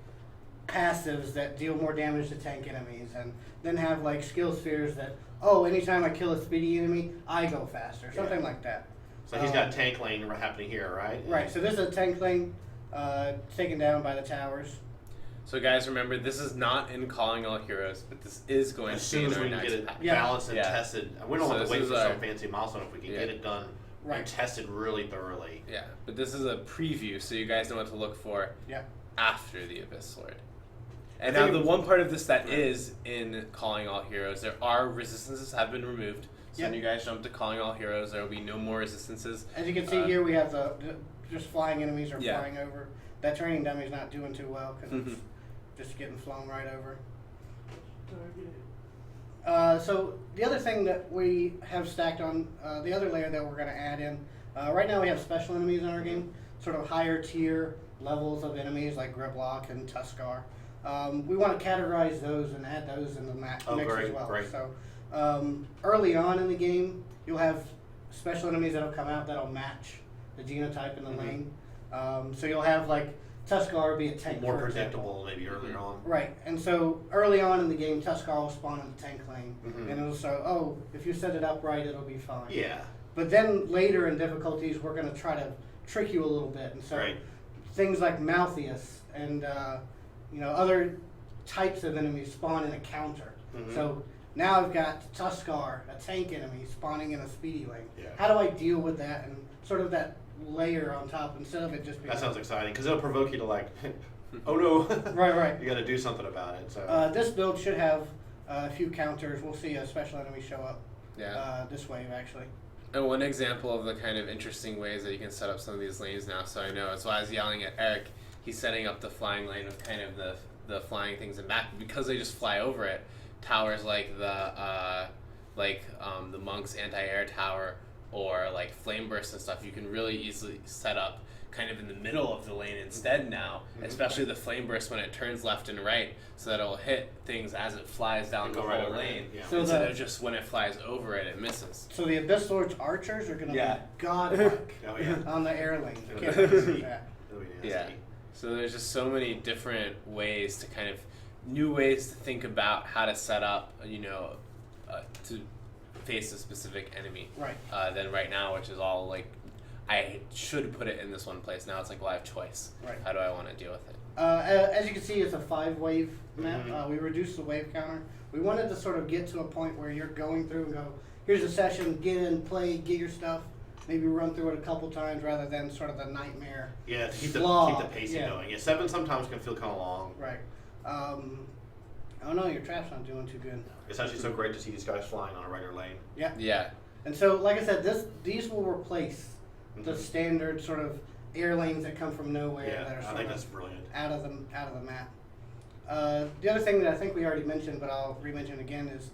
passives that deal more damage to tank enemies, and then have like skill spheres that, oh, anytime I kill a speedy enemy, I go faster, something Yeah. like that. So he's got tank lane happening here, right? Right. So this is a tank lane taken down by the towers. So guys, remember, this is not in Calling All Heroes, but this is going As to be soon in as our we can next get it pack. Yeah. balanced and Yeah. tested, we don't So have this to wait is for our- some fancy milestone if we can Yeah. get it done Right. and tested really thoroughly. Yeah, but this is a preview, so you guys know what to look for Yeah. after the Abyss Sword. And I now think- the one part of this that Right. is in Calling All Heroes, there are resistances have been removed. So when Yep. you guys jump to Calling All Heroes, there will be no more resistances. As you can see Uh, here, we have the just flying enemies are Yeah. flying over. That training dummy's not doing too well because Mhm. it's just getting flown right over. So the other thing that we have stacked on, the other layer that we're going to add in, right now we have special enemies in our game, sort of higher tier levels of enemies like Griblock and Tuskar. We want to categorize those and add those in the mix Oh, as great, well. great. So early on in the game, you'll have special enemies that'll come out that'll match the genotype in the lane. So you'll have like Tuskar be a tank. More for example. predictable maybe earlier on. Right, and so early on in the game, Tuskar will spawn in the tank lane, and it'll say, oh, if you set it up right, it'll be fine. Yeah. But then later in difficulties, we're going to try to trick you a little bit, and so things like Malthius and other types of enemies spawn in a counter. So now I've got Tuskar, a tank enemy, spawning in a speedy lane. Yeah. How do I deal with that and sort of that layer on top instead of it just being... That sounds exciting because it'll provoke you to like, oh no. Right. You got to do something about it. So. This build should have a few counters. We'll see a special enemy show up this wave, actually. And one example of the kind of interesting ways that you can set up some of these lanes now, so I know, so I was yelling at Eric, he's setting up the flying lane with kind of the flying things in back, because they just fly over it. Towers like the monk's anti-air tower, or like flame bursts and stuff, you can really easily set up kind of in the middle of the lane instead now, especially the flame burst when it turns left and right, so that it'll hit things as it flies down the whole lane, so instead of just when it flies over it, it misses. So the Abyss Lord's archers are going to be godlike on the air lane. You can't do that. Yeah. So there's just so many different ways to kind of, new ways to think about how to set up, to face a specific enemy. Right. Than right now, which is all like, I should put it in this one place. Now it's like, well, I have choice. Right. How do I want to deal with it? As you can see, it's a 5-wave map. We reduced the wave counter. We wanted to sort of get to a point where you're going through and go, here's a session, get in, play, get your stuff, maybe run through it a couple times rather than sort of the nightmare. Yeah, to keep the pacing going. Yeah, 7 sometimes can feel kind of long. Right. Oh no, your trap's not doing too good. It's actually so great to see these guys flying on a regular lane. Yeah. Yeah. And so, like I said, these will replace the standard sort of air lanes that come from nowhere that are sort think of that's brilliant. out of the map. The other thing that I think we already mentioned, but I'll re-mention again, is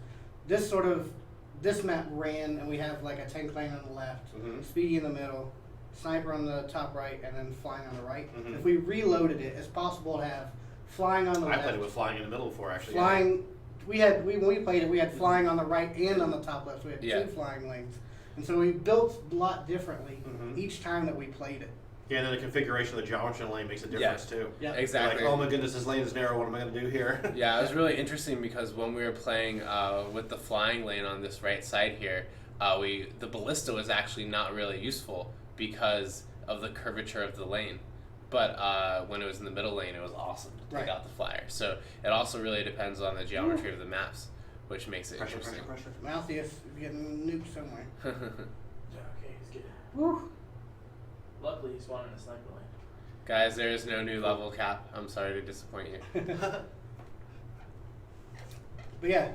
this map ran, and we have like a tank lane on the left, speedy in the middle, sniper on the top right, and then flying on the right. If we reloaded it, it's possible to have flying on the left. I played it with flying in the middle before, actually. Flying. When we played it, we had flying on the right and on the top left. So we had 2 flying lanes. And so we built a lot differently each time that we played it. Yeah, and then the configuration of the geometry lane makes a difference too. Yeah, exactly. Like, oh my goodness, this lane is narrow. What am I going to do here? Yeah, it was really interesting because when we were playing with the flying lane on this right side here, the ballista was actually not really useful because of the curvature of the lane. But when it was in the middle lane, it was awesome to take out the flyer. So it also really depends on the geometry of the maps, which makes it interesting. Pressure. Malthius is getting nuked somewhere. Yeah, okay, he's getting. Woo. Luckily, he's spawning in a sniper lane. Guys, there is no new level cap. I'm sorry to disappoint you. But yeah.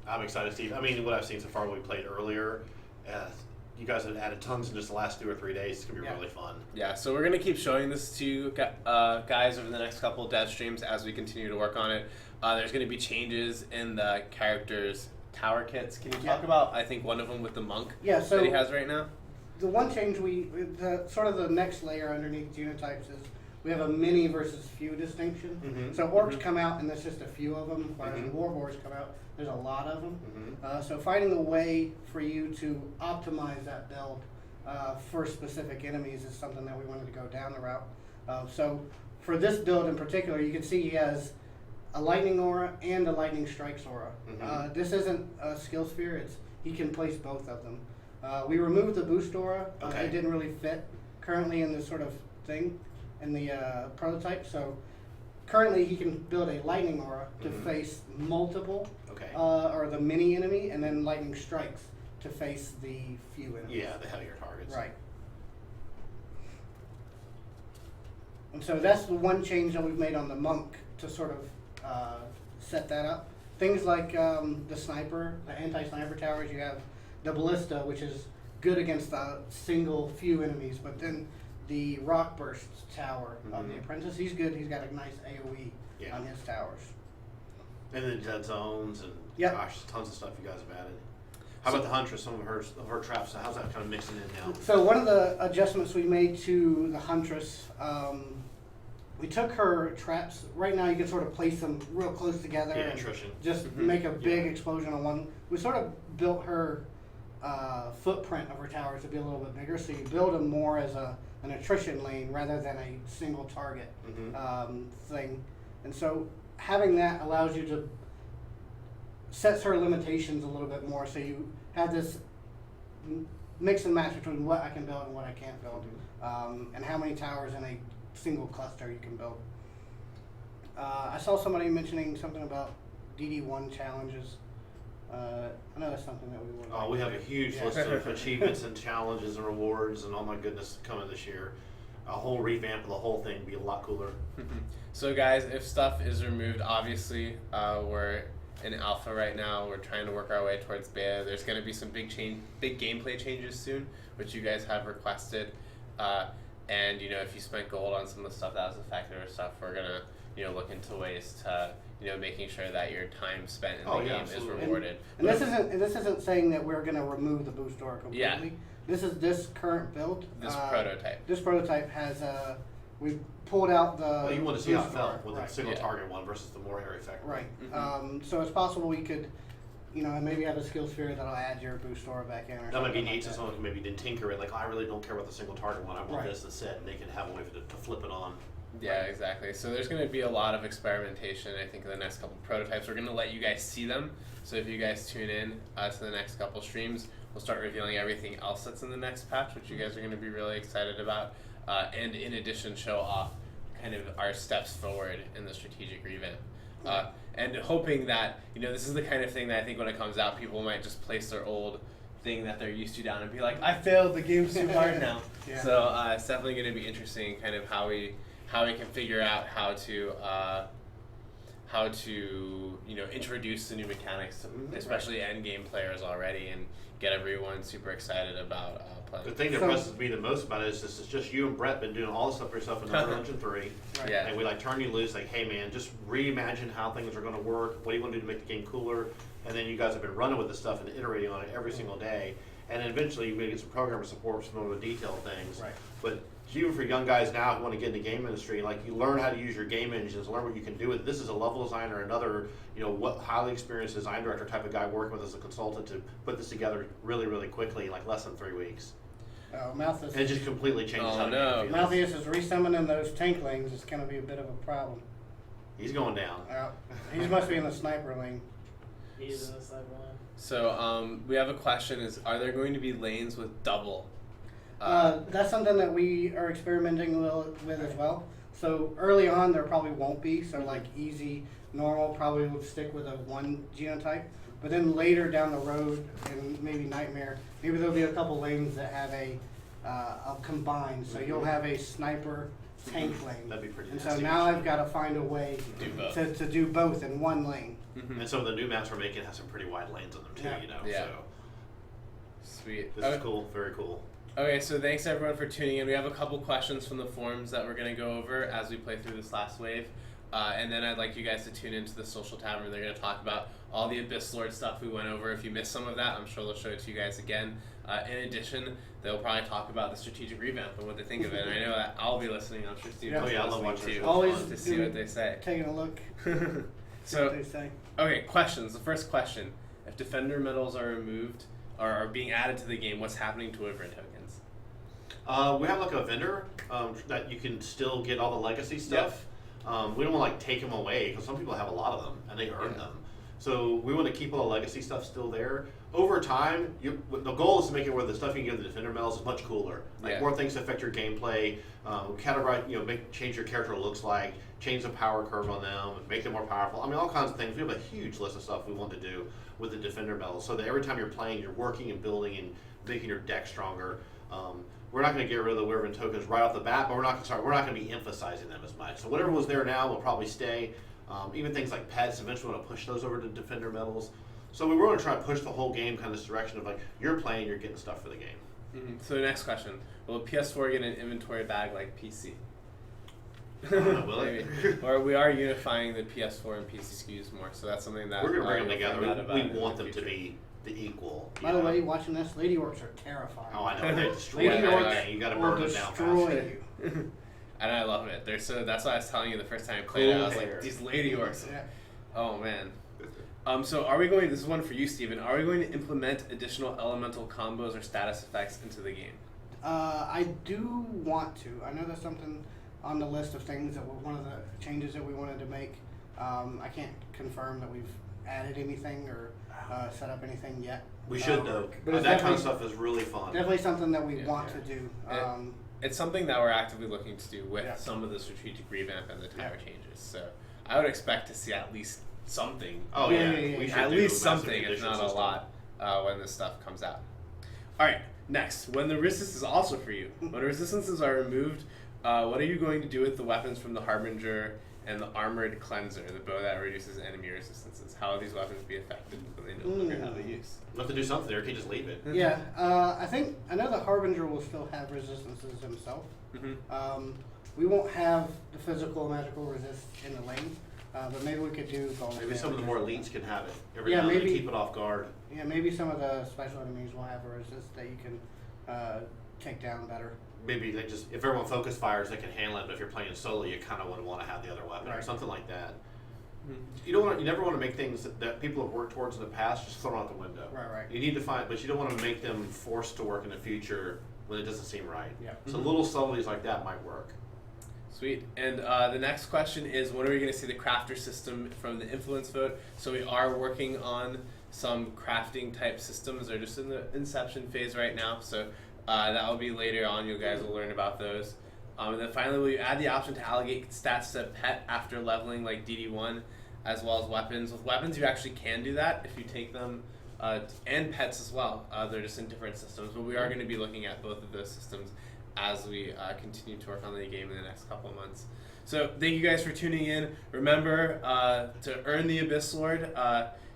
I'm excited, Steve. I mean, what I've seen so far when we played earlier, you guys have added tons in just the last 2 or 3 days. It's going to be really fun. Yeah, so we're going to keep showing this to you guys over the next couple of dev streams as we continue to work on it. There's going to be changes in the characters' tower kits. Can you talk about, I think, one of them with the monk that he has right now? The one change the next layer underneath genotypes is we have a many versus few distinction. So orcs come out and there's just a few of them, whereas warboars come out, there's a lot of them. So finding a way for you to optimize that build for specific enemies is something that we wanted to go down the route. So for this build in particular, you can see he has a lightning aura and a lightning strikes aura. This isn't a skill sphere, he can place both of them. We removed the boost aura. It didn't really fit currently in this sort of thing in the prototype. So currently he can build a lightning aura to face multiple or the mini enemy, and then lightning strikes to face the few enemies. Yeah, the heavier targets. Right. And so that's the one change that we've made on the monk to sort of set that up. Things like the sniper, the anti-sniper towers, you have the ballista, which is good against the single few enemies, but then the rock burst tower of the apprentice, he's good. He's got a nice AoE on his towers. And then dead zones and gosh, tons of stuff you guys have added. How about the Huntress? Some of her traps. So how's that kind of mixing in now? So one of the adjustments we made to the Huntress, we took her traps. Right now, you can sort of place them real close together. Yeah, attrition. Just make a big explosion on one. We sort of built her footprint of our towers to be a little bit bigger. So you build them more as an attrition lane rather than a single target thing. And so having that allows you to set certain limitations a little bit more. So you have this mix and match between what I can build and what I can't build, and how many towers in a single cluster you can build. I saw somebody mentioning something about DD1 challenges. I know that's something that we would. Oh, we have a huge list of achievements and challenges and rewards, and oh my goodness, coming this year. A whole revamp of the whole thing would be a lot cooler. So guys, if stuff is removed, obviously we're in alpha right now. We're trying to work our way towards beta. There's going to be some big gameplay changes soon, which you guys have requested. And if you spent gold on some of the stuff that was affected or stuff, we're gonna look into ways to making sure that your time spent in the game absolutely. is rewarded. And this isn't saying that we're going to remove the boost door completely. Yeah. This is this current build. This prototype. This prototype has we pulled out the. Well, you want to see how it boost felt door. with Right. a single target one versus the more area effect. Right. Mm-hmm. So it's possible we could, maybe have a skill sphere that'll add your boost door back in or That something might be like neat to that. someone who maybe didn't tinker it. Like, I really don't care about the single target one. I want Right. this instead, and they can have a way to flip it on. Yeah, exactly. So there's going to be a lot of experimentation, I think, in the next couple prototypes. We're going to let you guys see them. So if you guys tune in to the next couple streams, we'll start revealing everything else that's in the next patch, which you guys are going to be really excited about. And in addition, show off kind of our steps forward in the strategic revamp. And hoping that, this is the kind of thing that I think when it comes out, people might just place their old thing that they're used to down and be like, I failed, the game's too hard now. Yeah. So it's definitely going to be interesting kind of how we can figure out how to introduce the new mechanics to especially end game players already and get everyone super excited about playing. The thing that impresses me the most about it is this is just you and Brett been doing all this stuff for yourself in Unreal Engine 3. Right. Yeah. And we turn you loose, like, hey man, just reimagine how things are going to work. What do you want to do to make the game cooler? And then you guys have been running with this stuff and iterating on it every single day. And then eventually you're going to get some programmer support for some of the detailed things. Right. But even for young guys now who want to get in the game industry, you learn how to use your game engines, learn what you can do with it. This is a level designer, another what highly experienced design director type of guy working with as a consultant to put this together really, really quickly in less than 3 weeks. Malthus. And it just completely changes how the game feels. Malthus is resummoning those tanklings. It's going to be a bit of a problem. He's going down. He must be in the sniper lane. He's in the sniper lane. So we have a question: are there going to be lanes with double? That's something that we are experimenting with as well. So early on, there probably won't be. So easy, normal probably would stick with a one genotype. But then later down the road, and maybe Nightmare, maybe there'll be a couple lanes that have a combined. So you'll have a sniper tank lane. That'd be pretty And so nasty. now I've got to find a way Do both. to do both in one lane. And some of the new maps we're making have some pretty wide lanes on them too, Yeah. So Sweet. this is cool, very cool. Okay, so thanks everyone for tuning in. We have a couple questions from the forums that we're going to go over as we play through this last wave. And then I'd like you guys to tune into the Social Tavern. They're going to talk about all the Abyss Lord stuff we went over. If you missed some of that, I'm sure they'll show it to you guys again. In addition, they'll probably talk about the strategic revamp and what they think of it. And I know that I'll be listening. I'm sure Steven will be I love listening watching too, it. Always to see what they say. Taking a look. See So, what they say. okay, questions. The first question. If Defender medals are removed or are being added to the game, what's happening to Wyvern tokens? We have a vendor that you can still get all the legacy stuff. We don't want to take them away because some people have a lot of them and they earn them. So we want to keep all the legacy stuff still there. Over time, the goal is to make it where the stuff you can give the Defender medals is much cooler. More things to affect your gameplay, categorize, change your character looks like, change the power curve on them, make them more powerful. I mean, all kinds of things. We have a huge list of stuff we want to do with the Defender medals so that every time you're playing, you're working and building and making your deck stronger. We're not going to get rid of the Wyvern tokens right off the bat, but we're not going to be emphasizing them as much. So whatever was there now will probably stay. Even things like pets, eventually we're going to push those over to Defender medals. So we were going to try to push the whole game kind of this direction of you're playing, you're getting stuff for the game. Mm-hmm. So the next question: will PS4 get an inventory bag like PC? Will it? Or we are unifying the PS4 and PC SKUs more, so that's something that We're going to bring them we'll together. find out about We in want the them to future. be the equal. By the way, watching this, Lady Orcs are terrifying. Oh, I know. They destroy Yeah, Lady they Orcs are. You got to will burn them down destroy fast. you. And I love it. They're so. That's why I was telling you the first time I played it. I was Cool hair. like, these Lady Orcs. Yeah. Oh man. So are we going? This is one for you, Steven. Are we going to implement additional elemental combos or status effects into the game? I do want to. I know that's something on the list of things that were one of the changes that we wanted to make. I can't confirm that we've added anything or set up anything yet. We should though. But That kind of stuff is really fun. Definitely something that we Yeah. want to do. It's something that we're actively looking to do with Yeah. some of the strategic revamp and the tower changes. So I would expect to see at least something. Oh Yeah, yeah, yeah, yeah, we yeah. should At do least a massive something, if condition not system. a lot, when this stuff comes out. All right, next. When the resist is also for you. When resistances are removed, what are you going to do with the weapons from the Harbinger and the Armored Cleanser, the bow that reduces enemy resistances? How will these weapons be effective when they no longer have a use? We'll have to do something there. You can't just leave it. Yeah, I know the Harbinger will still have resistances himself. Mm-hmm. We won't have the physical magical resist in the lane, but maybe we could do bonus Maybe some of the damage. more elites can have it. Every Yeah, now and then maybe- keep it off guard. Yeah, maybe some of the special enemies will have a resist that you can take down better. Maybe they just, if everyone focus fires, they can handle it. But if you're playing solo, you kind of would want to have the other weapon or Right. something like that. Mm-hmm. You never want to make things that people have worked towards in the past just throw them out the window. Right. You need to find, but you don't want to make them forced to work in the future when it doesn't seem right. Yeah. So Mhm. little subtleties like that might work. Sweet. And the next question is, when are we going to see the crafter system from the influence vote? So we are working on some crafting type systems. They're just in the inception phase right now. So that will be later on. You guys will learn about those. And then finally, we add the option to allocate stats to pet after leveling, like DD1, as well as weapons. With weapons, you actually can do that if you take them, and pets as well. They're just in different systems. But we are going to be looking at both of those systems as we continue to work on the game in the next couple of months. So thank you guys for tuning in. Remember, to earn the Abyss Lord,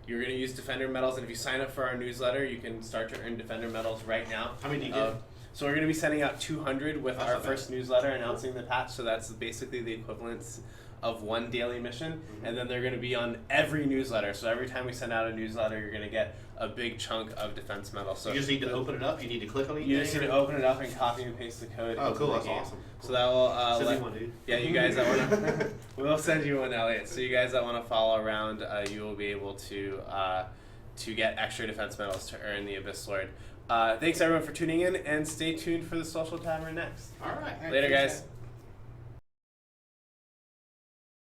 you're going to use Defender medals, and if you sign up for our newsletter, you can start to earn Defender medals right now. How many do you get? So we're going to be sending out 200 with That's our not bad. first newsletter announcing the patch, so that's basically the equivalence of one daily mission, and then they're going to be on every newsletter. So every time we send out a newsletter, you're going to get a big chunk of defense medals. So You just need to open it up. You need to click on anything. you just need to open it up and copy and paste the code. Oh, into cool. the That's game. awesome. So that will Send me let- one, dude. yeah, you guys that want to, we'll send you one, Elliot. So you guys that want to follow around, you will be able to get extra defense medals to earn the Abyss Lord. Thanks everyone for tuning in, and stay tuned for the Social Tavern next. All right. All right, Later, thanks, guys.